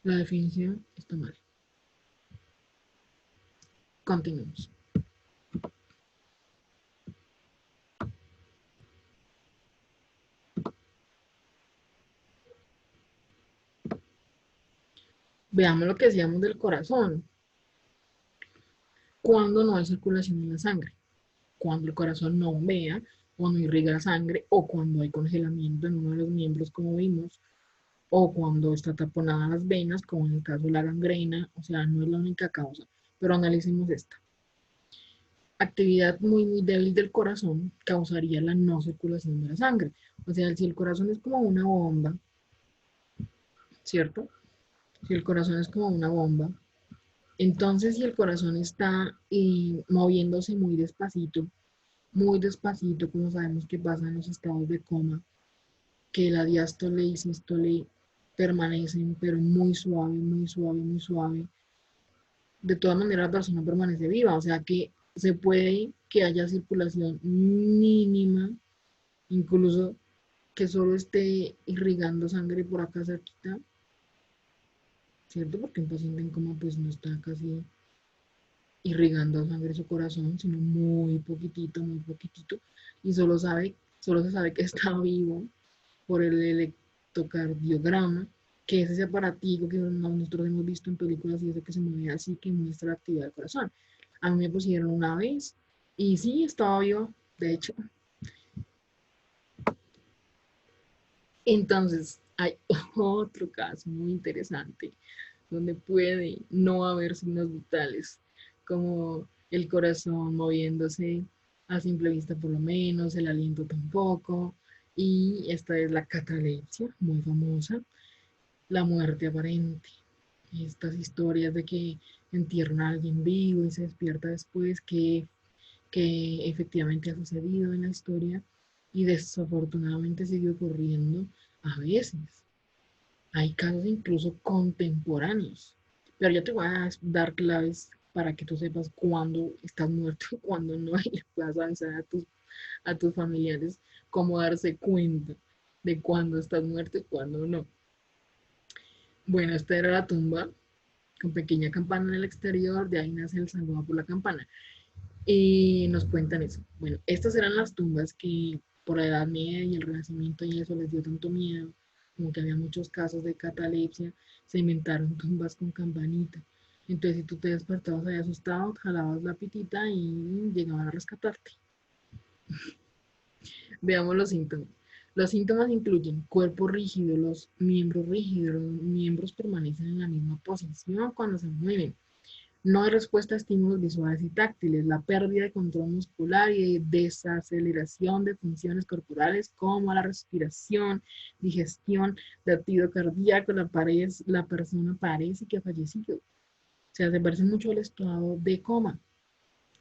La definición está mal. Continuemos. Veamos lo que decíamos del corazón. Cuando no hay circulación en la sangre, cuando el corazón no bombea o no irriga la sangre, o cuando hay congelamiento en uno de los miembros, como vimos, o cuando está taponada las venas, como en el caso de la gangrena. O sea, no es la única causa, pero analicemos esta. Actividad muy débil del corazón causaría la no circulación de la sangre. O sea, si el corazón es como una bomba, ¿cierto? Si el corazón es como una bomba, entonces si el corazón está moviéndose muy despacito, como sabemos que pasa en los estados de coma, que la diástole y sístole permanecen, pero muy suave, muy suave, muy suave. De todas maneras, la persona permanece viva, o sea que se puede que haya circulación mínima, incluso que solo esté irrigando sangre por acá cerquita, ¿cierto? Porque un paciente en coma pues no está casi irrigando sangre su corazón, sino muy poquitito, y solo se sabe que está vivo por el electrocardiograma, que es ese aparatico que nosotros hemos visto en películas y ese que se mueve así, que muestra la actividad del corazón. A mí me pusieron una vez y sí, estaba vivo, de hecho. Entonces, hay otro caso muy interesante donde puede no haber signos vitales, como el corazón moviéndose a simple vista por lo menos, el aliento tampoco, y esta es la catalepsia, muy famosa, la muerte aparente. Estas historias de que entierran a alguien vivo y se despierta después, que efectivamente ha sucedido en la historia y desafortunadamente sigue ocurriendo a veces. Hay casos incluso contemporáneos. Pero yo te voy a dar claves para que tú sepas cuándo estás muerto y cuándo no, y le puedas avanzar a tus familiares cómo darse cuenta de cuándo estás muerto y cuándo no. Bueno, esta era la tumba con pequeña campana en el exterior, de ahí nace el saludo por la campana. Y nos cuentan eso. Bueno, estas eran las tumbas que por la Edad Media y el Renacimiento y eso les dio tanto miedo, como que había muchos casos de catalepsia, se inventaron tumbas con campanita. Entonces, si tú te despertabas ahí asustado, jalabas la pitita y llegaban a rescatarte. Veamos los síntomas. Los síntomas incluyen cuerpo rígido, los miembros permanecen en la misma posición cuando se mueven. No hay respuesta a estímulos visuales y táctiles, la pérdida de control muscular y desaceleración de funciones corporales como la respiración, digestión, latido cardíaco, la persona parece que ha fallecido. O sea, se parece mucho al estado de coma,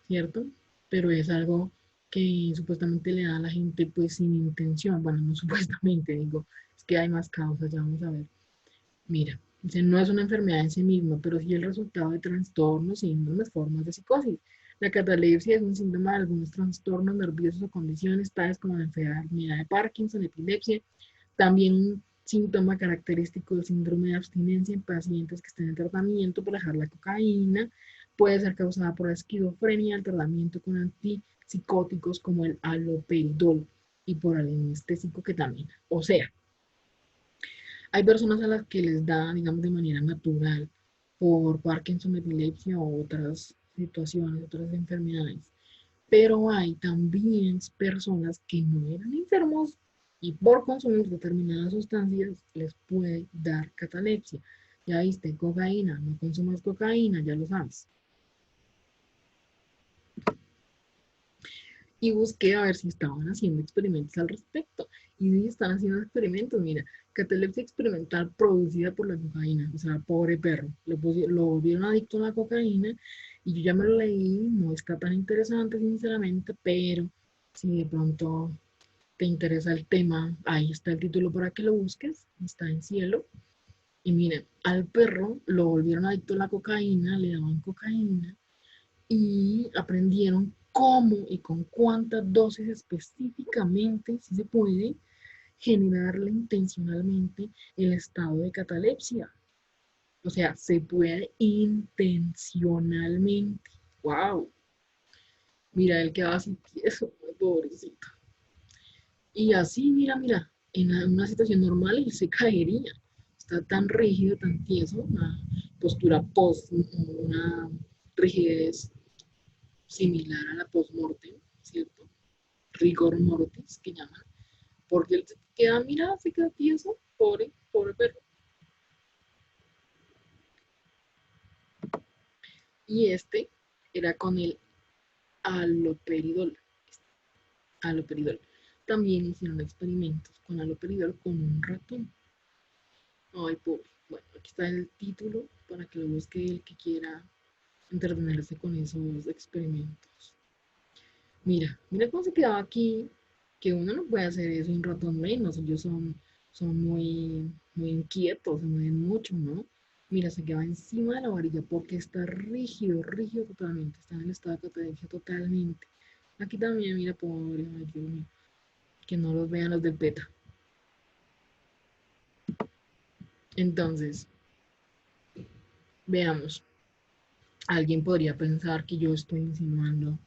¿cierto? Pero es algo que supuestamente le da a la gente pues sin intención. Bueno, no supuestamente, digo, es que hay más causas, ya vamos a ver. Mira, dice, no es una enfermedad en sí misma, pero sí el resultado de trastornos, síndromes, formas de psicosis. La catalepsia es un síntoma de algunos trastornos nerviosos o condiciones tales como la enfermedad de Parkinson, epilepsia. También un síntoma característico del síndrome de abstinencia en pacientes que estén en tratamiento para dejar la cocaína. Puede ser causada por la esquizofrenia, el tratamiento con antipsicóticos como el haloperidol y por el anestésico ketamina. O sea, hay personas a las que les da, digamos, de manera natural por Parkinson, epilepsia o otras situaciones, otras enfermedades. Pero hay también personas que no eran enfermos y por consumir determinadas sustancias les puede dar catalepsia. Ya viste, cocaína, no consumas cocaína, ya lo sabes. Y busqué a ver si estaban haciendo experimentos al respecto. Y sí, están haciendo experimentos. Mira, catalepsia experimental producida por la cocaína. O sea, pobre perro. Lo volvieron adicto a la cocaína. Y yo ya me lo leí. No está tan interesante, sinceramente. Pero si de pronto te interesa el tema, ahí está el título para que lo busques. Está en Cielo. Y miren, al perro lo volvieron adicto a la cocaína. Le daban cocaína y aprendieron cómo y con cuántas dosis específicamente, si se puede, generarle intencionalmente el estado de catalepsia. O sea, se puede intencionalmente. ¡Wow! Mira, él quedaba así tieso, pobrecito. Y así, mira, en una situación normal él se caería. Está tan rígido, tan tieso, una postura post, una rigidez similar a la post-mortem, ¿cierto? Rigor mortis, que llaman, porque él se queda, mira, se queda tieso, pobre perro. Y este era con el aloperidol. Aloperidol. También hicieron experimentos con aloperidol con un ratón. Ay, pobre. Bueno, aquí está el título para que lo busque el que quiera entretenerse con esos experimentos. Mira cómo se quedaba aquí, que uno no puede hacer eso un ratón menos, ellos son muy inquietos, se mueven mucho, ¿no? Mira, se queda encima de la varilla porque está rígido totalmente, está en el estado de catalepsia totalmente. Aquí también, mira, pobre, ay, Dios mío, que no los vean los del PETA. Entonces, veamos, alguien podría pensar que yo estoy insinuando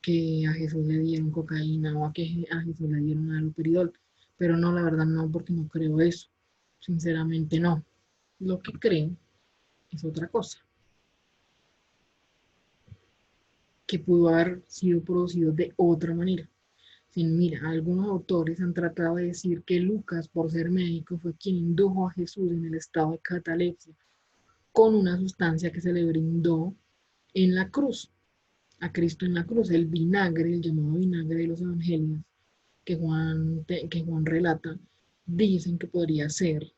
que a Jesús le dieron cocaína o a que a Jesús le dieron haloperidol. Pero no, la verdad no, porque no creo eso. Sinceramente no. Lo que creo es otra cosa, que pudo haber sido producido de otra manera. Sin, mira, algunos autores han tratado de decir que Lucas, por ser médico, fue quien indujo a Jesús en el estado de catalepsia con una sustancia que se le brindó en la cruz, a Cristo en la cruz, el vinagre, el llamado vinagre de los evangelios, que Juan relata, dicen que podría ser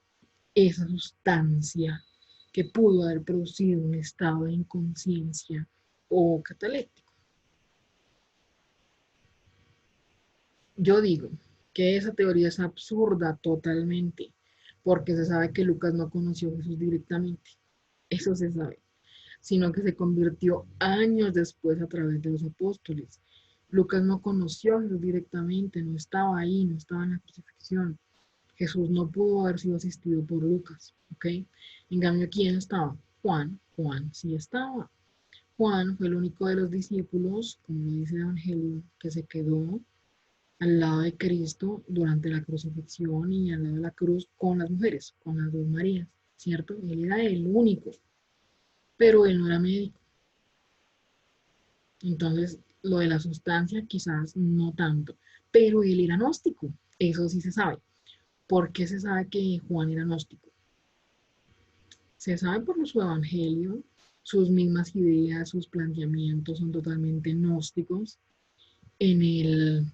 esa sustancia que pudo haber producido un estado de inconsciencia o cataléptico. Yo digo que esa teoría es absurda totalmente, porque se sabe que Lucas no conoció a Jesús directamente, eso se sabe, sino que se convirtió años después a través de los apóstoles. Lucas no conoció a Jesús directamente, no estaba ahí, no estaba en la crucifixión. Jesús no pudo haber sido asistido por Lucas, ¿ok? En cambio, ¿quién estaba? Juan sí estaba. Juan fue el único de los discípulos, como lo dice el Evangelio, que se quedó al lado de Cristo durante la crucifixión y al lado de la cruz con las mujeres, con las dos Marías, ¿cierto? Él era el único, pero él no era médico. Entonces, lo de la sustancia quizás no tanto, pero él era gnóstico, eso sí se sabe. ¿Por qué se sabe que Juan era gnóstico? Se sabe por su evangelio, sus mismas ideas, sus planteamientos son totalmente gnósticos. En el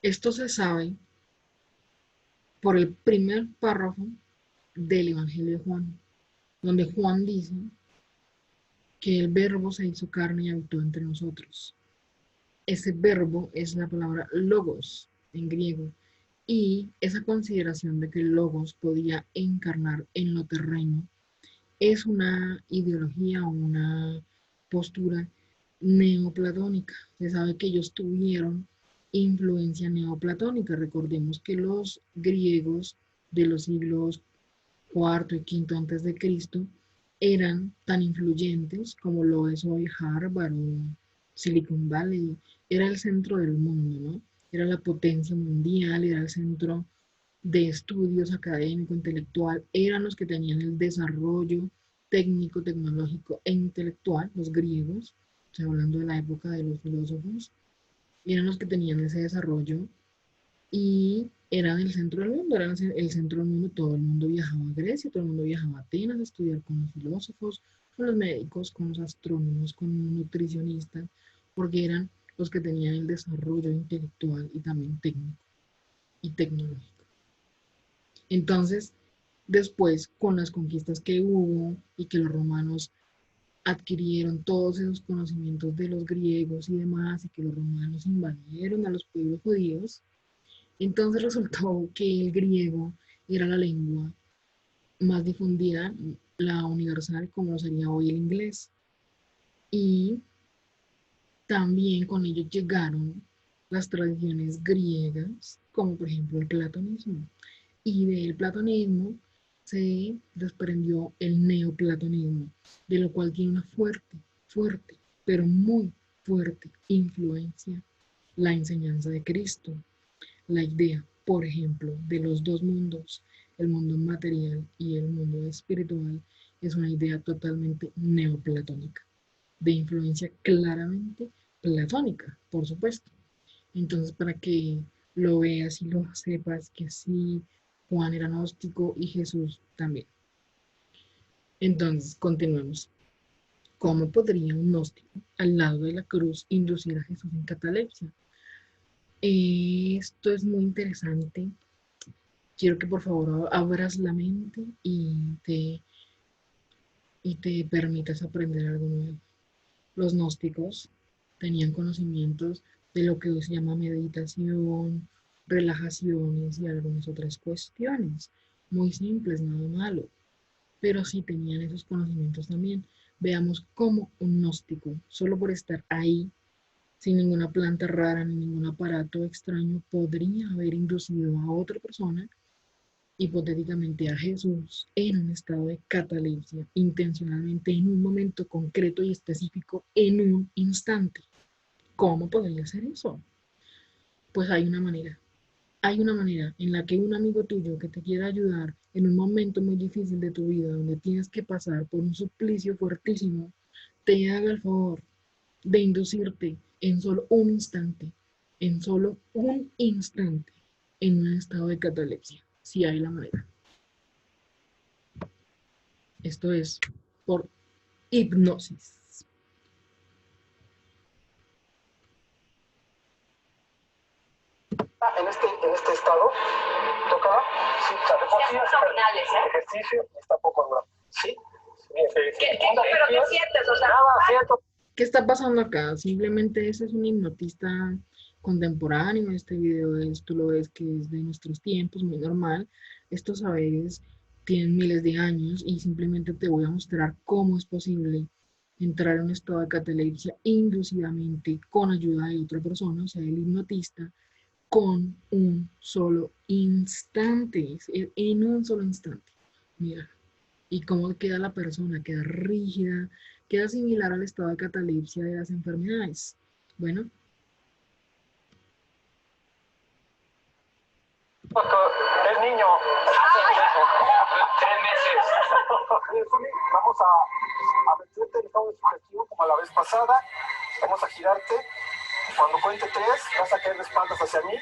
Esto se sabe por el primer párrafo del Evangelio de Juan, donde Juan dice que el verbo se hizo carne y habitó entre nosotros. Ese verbo es la palabra logos en griego, y esa consideración de que el logos podía encarnar en lo terreno es una ideología o una postura neoplatónica. Se sabe que ellos tuvieron influencia neoplatónica. Recordemos que los griegos de los siglos cuarto y quinto antes de Cristo eran tan influyentes como lo es hoy Harvard o Silicon Valley. Era el centro del mundo, ¿no? Era la potencia mundial, era el centro de estudios académico, intelectual, eran los que tenían el desarrollo técnico, tecnológico e intelectual, los griegos, estoy hablando de la época de los filósofos, eran los que tenían ese desarrollo y eran el centro del mundo, eran el centro del mundo, todo el mundo viajaba a Grecia, todo el mundo viajaba a Atenas a estudiar con los filósofos, con los médicos, con los astrónomos, con los nutricionistas, porque eran los que tenían el desarrollo intelectual y también técnico y tecnológico. Entonces, después, con las conquistas que hubo y que los romanos adquirieron todos esos conocimientos de los griegos y demás, y que los romanos invadieron a los pueblos judíos, entonces resultó que el griego era la lengua más difundida, la universal, como sería hoy el inglés. Y también con ello llegaron las tradiciones griegas, como por ejemplo el platonismo. Y del platonismo se desprendió el neoplatonismo, de lo cual tiene una fuerte, pero muy fuerte influencia la enseñanza de Cristo. La idea, por ejemplo, de los dos mundos, el mundo material y el mundo espiritual, es una idea totalmente neoplatónica, de influencia claramente platónica, por supuesto. Entonces, para que lo veas y lo sepas que sí, Juan era gnóstico y Jesús también. Entonces, continuemos. ¿Cómo podría un gnóstico al lado de la cruz inducir a Jesús en catalepsia? Esto es muy interesante. Quiero que por favor abras la mente y te permitas aprender algo nuevo. Los gnósticos tenían conocimientos de lo que hoy se llama meditación, relajaciones y algunas otras cuestiones. Muy simples, nada malo. Pero sí tenían esos conocimientos también. Veamos cómo un gnóstico, solo por estar ahí, sin ninguna planta rara ni ningún aparato extraño, podría haber inducido a otra persona, hipotéticamente a Jesús, en un estado de catalepsia, intencionalmente, en un momento concreto y específico, en un instante. ¿Cómo podría ser eso? Pues hay una manera. Hay una manera en la que un amigo tuyo que te quiera ayudar en un momento muy difícil de tu vida, donde tienes que pasar por un suplicio fuertísimo, te haga el favor de inducirte en solo un instante, en un estado de catalepsia, si hay la manera. Esto es por hipnosis. En este estado, toca, sí, o sea, de por sí abdominales, ejercicio está poco duro. Sí, bien. ¿Pero qué sientes? O sea, nada, siento. ¿Qué está pasando acá? Simplemente ese es un hipnotista contemporáneo. Este video tú lo ves que es de nuestros tiempos, muy normal. Estos saberes tienen miles de años y simplemente te voy a mostrar cómo es posible entrar en un estado de catalepsia inducidamente con ayuda de otra persona, o sea, el hipnotista, con un solo instante, en un solo instante. Mira, y cómo queda la persona, queda rígida, queda similar al estado de catalepsia de las enfermedades. Bueno. Es niño. 3 meses. Vamos a meterte en estado de sugestión como la vez pasada. Vamos a girarte. Cuando cuente 3, vas a caer de espaldas hacia mí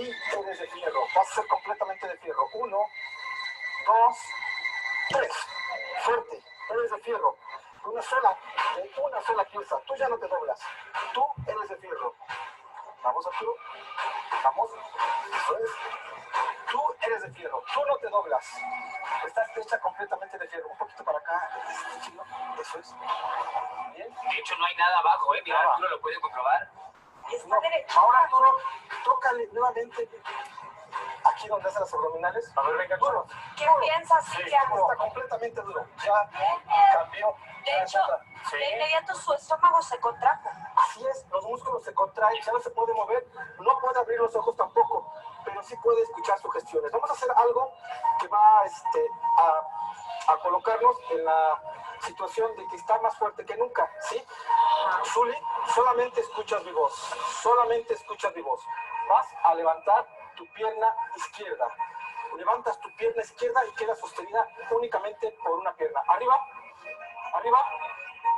y eres de fierro. Vas a ser completamente de fierro. 1, 2, 3. Fuerte. Eres de fierro. De una sola pieza. Tú ya no te doblas. Tú eres de fierro. Vamos, Arturo. Vamos. Eso es. Tú eres de fierro. Tú no te doblas. Estás hecha completamente de fierro. Un poquito para acá. Eso es. Bien. De hecho, no hay nada abajo, ¿eh? Mira, Nada. Arturo lo puede comprobar. No. Ahora, Arturo, tócale nuevamente aquí donde hacen las abdominales. A ver, venga, duro. ¿Qué piensas? Sí, ¿Qué hago? está completamente duro. Ya cambió. De hecho, Sí. de inmediato su estómago se contrajo. Así es, los músculos se contraen, ya no se puede mover, no puede abrir los ojos tampoco, pero sí puede escuchar sugestiones. Vamos a hacer algo que va a colocarnos en la situación de que está más fuerte que nunca, ¿sí? Zuli, solamente escuchas mi voz, solamente escuchas mi voz. Vas a levantar tu pierna izquierda. Levantas tu pierna izquierda y queda sostenida únicamente por una pierna. Arriba, arriba,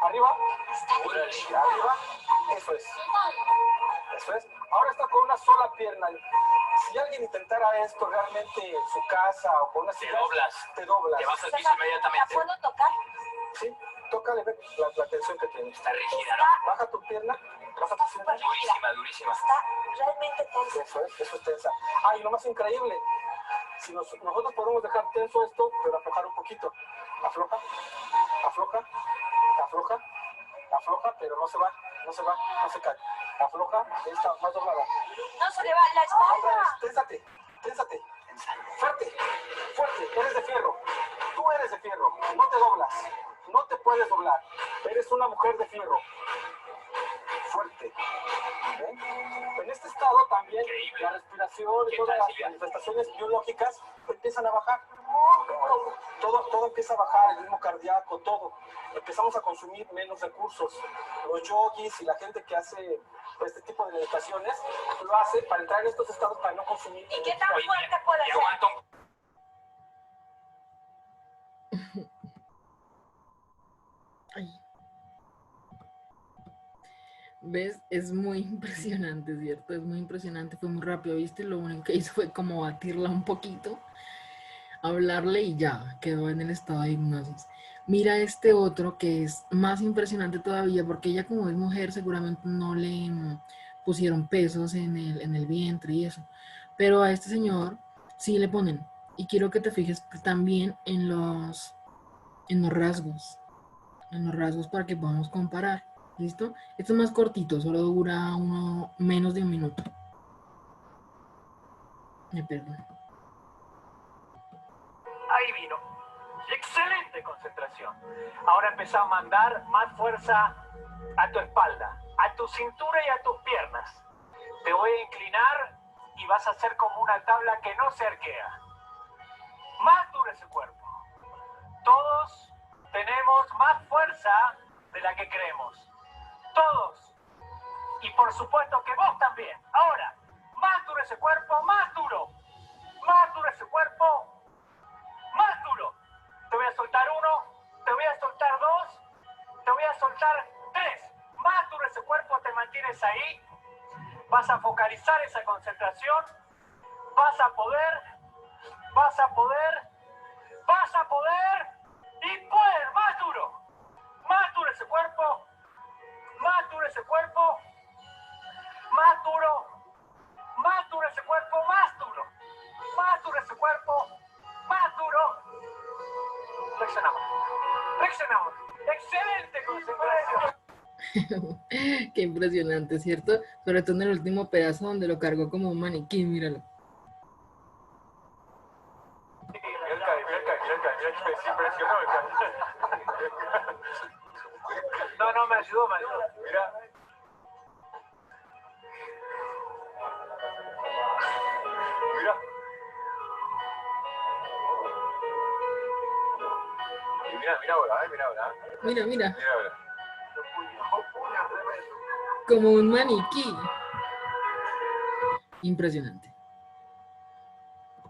arriba, y arriba. Eso es. Eso es. Ahora está con una sola pierna. Si alguien intentara esto realmente en su casa o con una silla, te doblas. Te vas al O sea, piso ¿la inmediatamente. puedo tocar? Sí, tócale, ve la tensión que tiene. Está rígida, ¿no? Baja tu pierna, baja tu pierna. Durísima, durísima. Está realmente tensa. Eso es tensa. Ah, y lo más increíble, si nosotros podemos dejar tenso esto, pero aflojar un poquito. Afloja, afloja, afloja, afloja, pero no se va, no se va, no se cae. Afloja, está más doblada. No se le va la espalda. Ténsate, ténsate. Fuerte, fuerte, eres de fierro. Tú eres de fierro, no te doblas, no te puedes doblar. Eres una mujer de fierro. Fuerte. ¿Eh? En este estado también la respiración y todas las manifestaciones biológicas empiezan a bajar. Todo empieza a bajar, el ritmo cardíaco, todo. Empezamos a consumir menos recursos. Los yogis y la gente que hace este tipo de meditaciones lo hace para entrar en estos estados para no consumir. ¿Y qué tan fuerte puede Y ser? aguanto un... Ay. ¿Ves? Es muy impresionante, ¿cierto? Es muy impresionante, fue muy rápido, ¿viste? Lo único que hizo fue como batirla un poquito, hablarle y ya, quedó en el estado de hipnosis. Mira este otro que es más impresionante todavía, porque ella como es mujer seguramente no le pusieron pesos en el vientre y eso, pero a este señor sí le ponen. Y quiero que te fijes también en los rasgos, para que podamos comparar. ¿Listo? Esto es más cortito, solo dura menos de un minuto. Me perdono. Ahí vino. Excelente concentración. Ahora empezá a mandar más fuerza a tu espalda, a tu cintura y a tus piernas. Te voy a inclinar y vas a hacer como una tabla que no se arquea. Más duro ese cuerpo. Todos tenemos más fuerza de la que creemos. Todos. Y por supuesto que vos también. Ahora, más duro ese cuerpo, más duro. Más duro ese cuerpo, más duro. Te voy a soltar uno, te voy a soltar dos, te voy a soltar tres. Más duro ese cuerpo, te mantienes ahí. Vas a focalizar esa concentración. Vas a poder, vas a poder, vas a poder. Y puedes, más duro. Más duro ese cuerpo. Más duro ese cuerpo, más duro ese cuerpo, más duro ese cuerpo, más duro. Flexionamos, flexionamos. Excelente concentración. Qué impresionante, ¿cierto? Sobre todo en el último pedazo donde lo cargó como un maniquí, míralo. Mira, se impresionó. No, me ayudó. Mira. Mira. Y mira ahora, mira ahora. Mira. Mira ahora. Como un maniquí. Impresionante.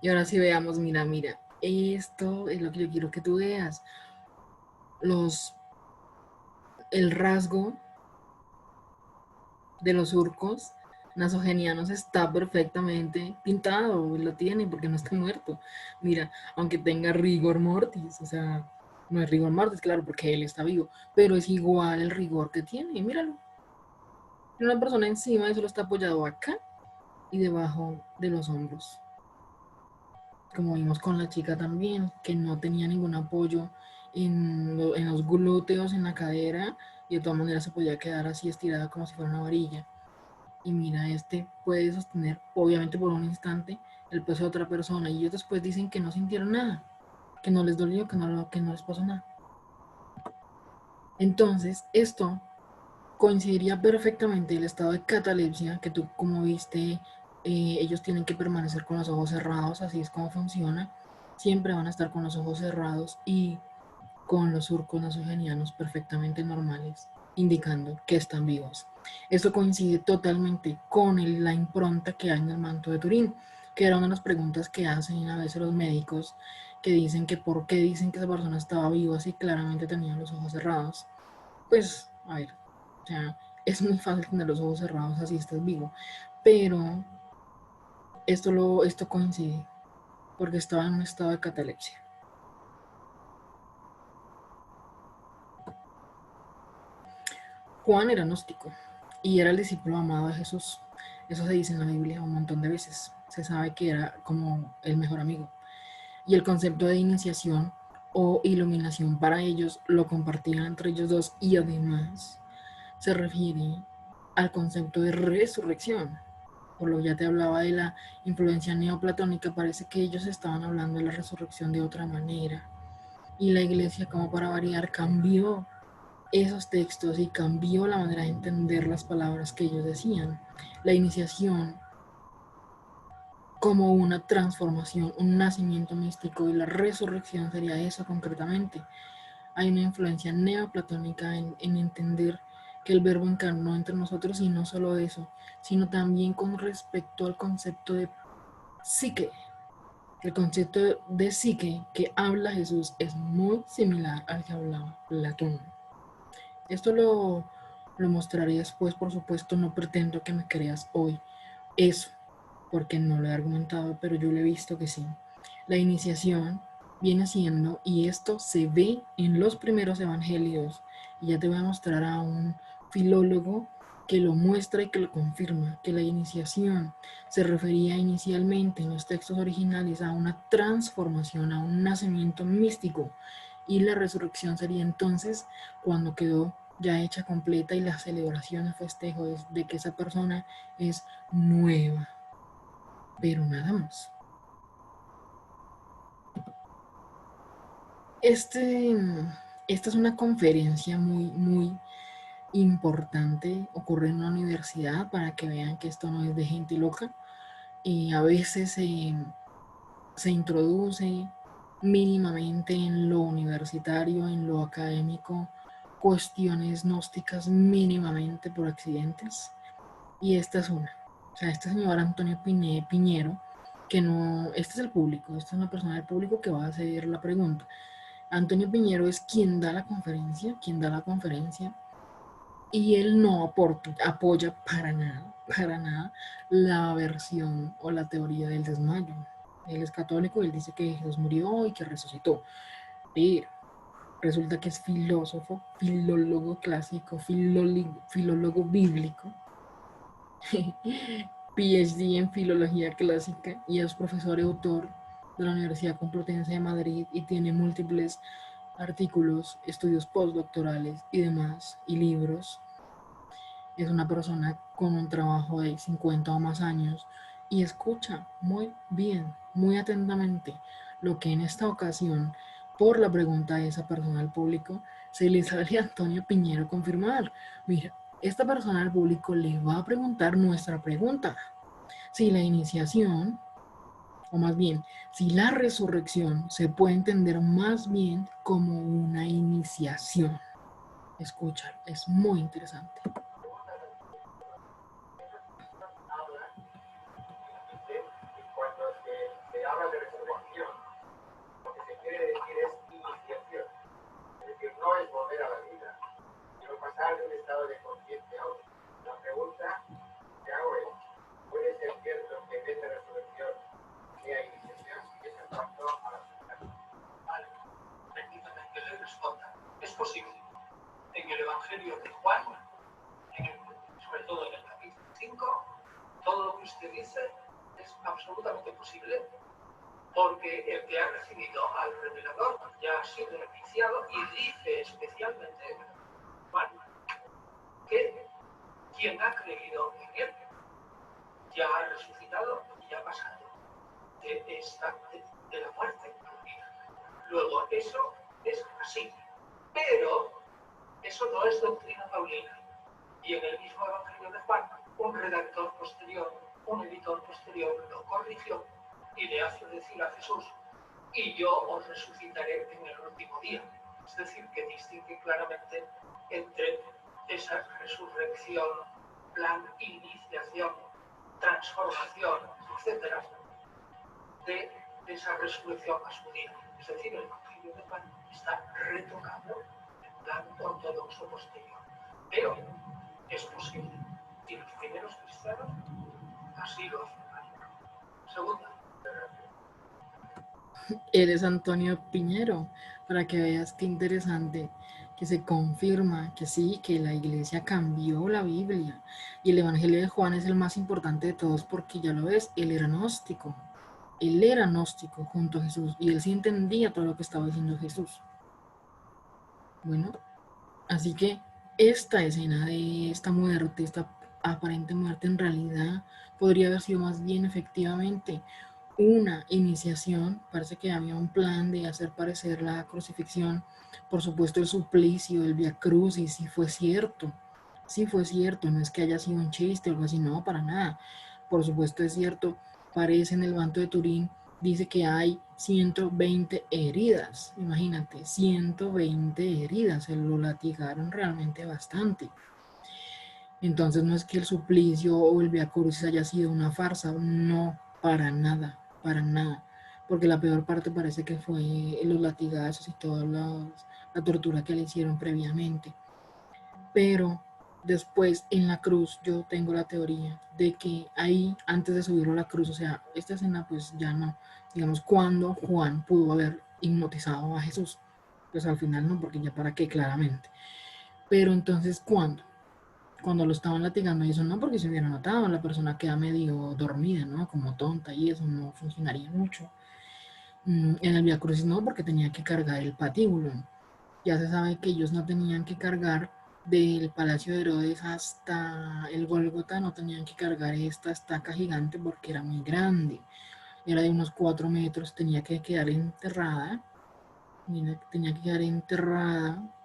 Y ahora sí veamos, mira. Esto es lo que yo quiero que tú veas. El rasgo de los surcos nasogenianos está perfectamente pintado, lo tiene porque no está muerto. Mira, aunque tenga rigor mortis, o sea, no es rigor mortis, claro, porque él está vivo, pero es igual el rigor que tiene, míralo. Tiene una persona encima y solo está apoyado acá y debajo de los hombros. Como vimos con la chica también, que no tenía ningún apoyo en los glúteos, en la cadera, y de todas maneras se podía quedar así estirada como si fuera una varilla. Y mira, este puede sostener, obviamente por un instante, el peso de otra persona, y ellos después dicen que no sintieron nada, que no les dolió, que no les pasó nada. Entonces, esto coincidiría perfectamente el estado de catalepsia, que tú como viste, ellos tienen que permanecer con los ojos cerrados, así es como funciona. Siempre van a estar con los ojos cerrados y con los surcos nasogenianos perfectamente normales, indicando que están vivos. Esto coincide totalmente con la impronta que hay en el manto de Turín, que era una de las preguntas que hacen a veces los médicos, que dicen que por qué dicen que esa persona estaba viva si claramente tenía los ojos cerrados. Pues, a ver, o sea, es muy fácil tener los ojos cerrados así estás vivo, pero esto coincide porque estaba en un estado de catalepsia. Juan era gnóstico y era el discípulo amado de Jesús. Eso se dice en la Biblia un montón de veces. Se sabe que era como el mejor amigo. Y el concepto de iniciación o iluminación para ellos lo compartían entre ellos dos, y además se refiere al concepto de resurrección. Por lo que ya te hablaba de la influencia neoplatónica, parece que ellos estaban hablando de la resurrección de otra manera. Y la iglesia, como para variar, cambió esos textos y cambió la manera de entender las palabras que ellos decían. La iniciación como una transformación, un nacimiento místico, y la resurrección sería eso concretamente. Hay una influencia neoplatónica en entender que el verbo encarnó entre nosotros, y no solo eso, sino también con respecto al concepto de psique. El concepto de psique que habla Jesús es muy similar al que hablaba Platón. Esto lo mostraré después, por supuesto, no pretendo que me creas hoy eso, porque no lo he argumentado, pero yo lo he visto que sí. La iniciación viene siendo, y esto se ve en los primeros evangelios, y ya te voy a mostrar a un filólogo que lo muestra y que lo confirma, que la iniciación se refería inicialmente en los textos originales a una transformación, a un nacimiento místico, y la resurrección sería entonces cuando quedó ya hecha completa, y la celebración, el festejo es de que esa persona es nueva, pero nada más. Esta es una conferencia muy importante, ocurre en una universidad, para que vean que esto no es de gente loca. Y a veces se introduce mínimamente en lo universitario, en lo académico, cuestiones gnósticas mínimamente por accidentes. Y esta es una. O sea, este señor Antonio Piñero, que no, este es el público, esta es una persona del público que va a hacer la pregunta. Antonio Piñero es quien da la conferencia, y él no apoya para nada la versión o la teoría del desmayo. Él es católico y él dice que Jesús murió y que resucitó, pero resulta que es filósofo, filólogo clásico, filólogo bíblico, PhD en filología clásica, y es profesor y autor de la Universidad Complutense de Madrid, y tiene múltiples artículos, estudios postdoctorales y demás, y libros. Es una persona con un trabajo de 50 o más años, y escucha muy bien, muy atentamente lo que en esta ocasión, por la pregunta de esa persona al público, se le sale a Antonio Piñero confirmar. Mira, esta persona al público le va a preguntar nuestra pregunta: si la iniciación, o más bien, si la resurrección se puede entender más bien como una iniciación. Escucha, es muy interesante. Cuando se habla de resurrección, lo que se quiere decir es iniciación. Es decir, no es volver a la vida, sino pasar de un estado de conciencia a otro. La pregunta que hago es, ¿puede ser cierto que en esa resurrección sea iniciación? Y es en cuanto a la sociedad. Vale, permítame que le responda. Es posible. En el Evangelio de Juan, sobre todo en usted dice es absolutamente posible, porque el que ha recibido al revelador ya ha sido iniciado y dice especialmente Juan que quien ha creído en él ya ha resucitado y ya ha pasado de la muerte a la vida. Luego, eso es así, pero eso no es doctrina paulina. Y en el mismo Evangelio de Juan, un redactor posterior, un editor posterior lo corrigió y le hace decir a Jesús, y yo os resucitaré en el último día. Es decir, que distingue claramente entre esa resurrección, plan, iniciación, transformación, etcétera, de esa resurrección a su día. Es decir, el Evangelio de Juan está retocado en plan ortodoxo posterior. Pero es posible. Y los primeros cristianos así lo afirman. Segunda. Eres Antonio Piñero, para que veas qué interesante que se confirma que sí, que la iglesia cambió la Biblia y el Evangelio de Juan es el más importante de todos porque ya lo ves, él era gnóstico junto a Jesús y él sí entendía todo lo que estaba diciendo Jesús. Bueno, así que esta escena de esta muerte, esta aparente muerte en realidad podría haber sido más bien efectivamente una iniciación. Parece que había un plan de hacer parecer la crucifixión, por supuesto el suplicio, el Vía Crucis, sí fue cierto, no es que haya sido un chiste o algo así, no, para nada, por supuesto es cierto, parece en el manto de Turín, dice que hay 120 heridas, imagínate, 120 heridas, se lo latigaron realmente bastante. Entonces no es que el suplicio o el Vía Crucis haya sido una farsa, no, para nada, porque la peor parte parece que fue los latigazos y toda la tortura que le hicieron previamente. Pero después en la cruz yo tengo la teoría de que ahí, antes de subirlo a la cruz, o sea, esta escena pues ya no, digamos, cuando Juan pudo haber hipnotizado a Jesús, pues al final no, porque ya para qué, claramente. Pero entonces, cuando lo estaban latigando y eso no, porque se hubiera notado, la persona queda medio dormida, ¿no? Como tonta y eso no funcionaría mucho. En el Vía Crucis no, porque tenía que cargar el patíbulo. Ya se sabe que ellos no tenían que cargar del Palacio de Herodes hasta el Gólgota, no tenían que cargar esta estaca gigante porque era muy grande. Era de unos 4 metros, tenía que quedar enterrada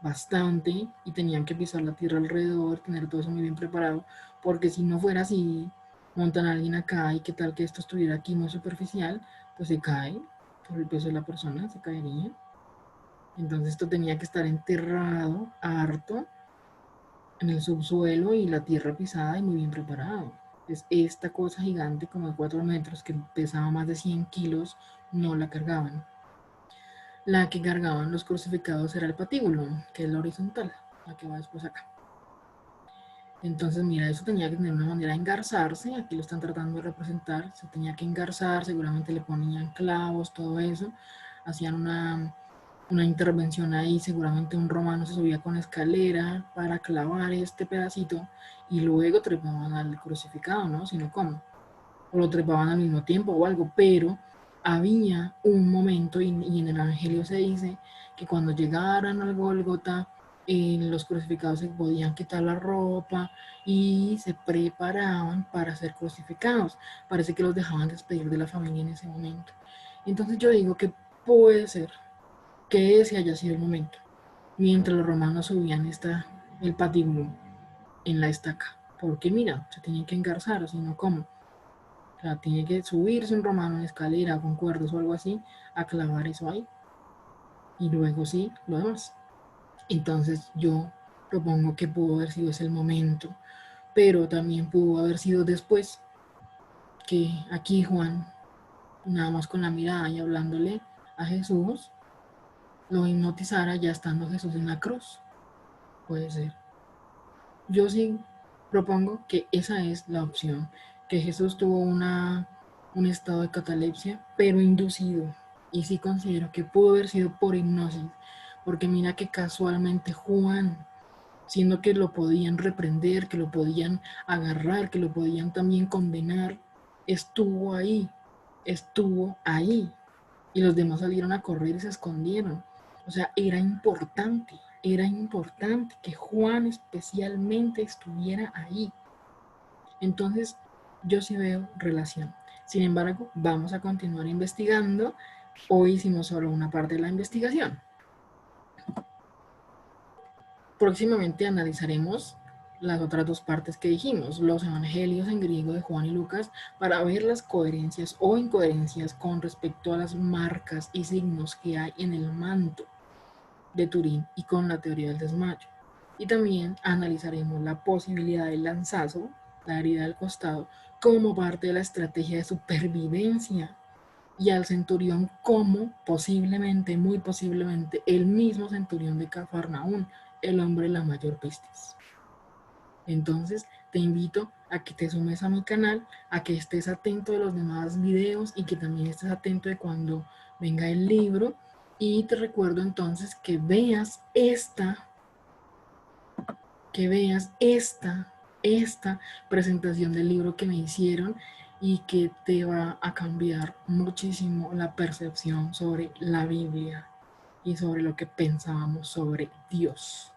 bastante y tenían que pisar la tierra alrededor, tener todo eso muy bien preparado, porque si no fuera así, montan a alguien acá y qué tal que esto estuviera aquí muy superficial, pues se cae por el peso de la persona, se caería. Entonces esto tenía que estar enterrado, harto, en el subsuelo y la tierra pisada y muy bien preparado. Pues esta cosa gigante como de 4 metros que pesaba más de 100 kilos, no la cargaban. La que cargaban los crucificados era el patíbulo, que es la horizontal, la que va después acá. Entonces, mira, eso tenía que tener una manera de engarzarse, aquí lo están tratando de representar, se tenía que engarzar, seguramente le ponían clavos, todo eso, hacían una intervención ahí, seguramente un romano se subía con escalera para clavar este pedacito y luego trepaban al crucificado, ¿no? Sino cómo, o lo trepaban al mismo tiempo o algo, pero había un momento, y en el Evangelio se dice que cuando llegaran al Gólgota, los crucificados se podían quitar la ropa y se preparaban para ser crucificados. Parece que los dejaban despedir de la familia en ese momento. Entonces yo digo que puede ser que ese haya sido el momento, mientras los romanos subían el patíbulo en la estaca. Porque mira, se tenían que engarzar, si no, ¿cómo? O sea, tiene que subirse un romano en escalera con cuerdas o algo así, a clavar eso ahí. Y luego sí, lo demás. Entonces yo propongo que pudo haber sido ese el momento, pero también pudo haber sido después, que aquí Juan, nada más con la mirada y hablándole a Jesús, lo hipnotizara ya estando Jesús en la cruz. Puede ser. Yo sí propongo que esa es la opción, que Jesús tuvo un estado de catalepsia, pero inducido. Y sí considero que pudo haber sido por hipnosis, porque mira que casualmente Juan, siendo que lo podían reprender, que lo podían agarrar, que lo podían también condenar, estuvo ahí, y los demás salieron a correr y se escondieron. O sea, era importante que Juan especialmente estuviera ahí. Entonces, yo sí veo relación. Sin embargo, vamos a continuar investigando. Hoy hicimos solo una parte de la investigación. Próximamente analizaremos las otras dos partes que dijimos, los evangelios en griego de Juan y Lucas, para ver las coherencias o incoherencias con respecto a las marcas y signos que hay en el manto de Turín y con la teoría del desmayo. Y también analizaremos la posibilidad del lanzazo, la herida del costado, como parte de la estrategia de supervivencia, y al centurión como posiblemente, muy posiblemente, el mismo centurión de Cafarnaún, el hombre de la mayor pestis. Entonces te invito a que te sumes a mi canal, a que estés atento de los demás videos y que también estés atento de cuando venga el libro. Y te recuerdo entonces que veas esta presentación del libro que me hicieron y que te va a cambiar muchísimo la percepción sobre la Biblia y sobre lo que pensábamos sobre Dios.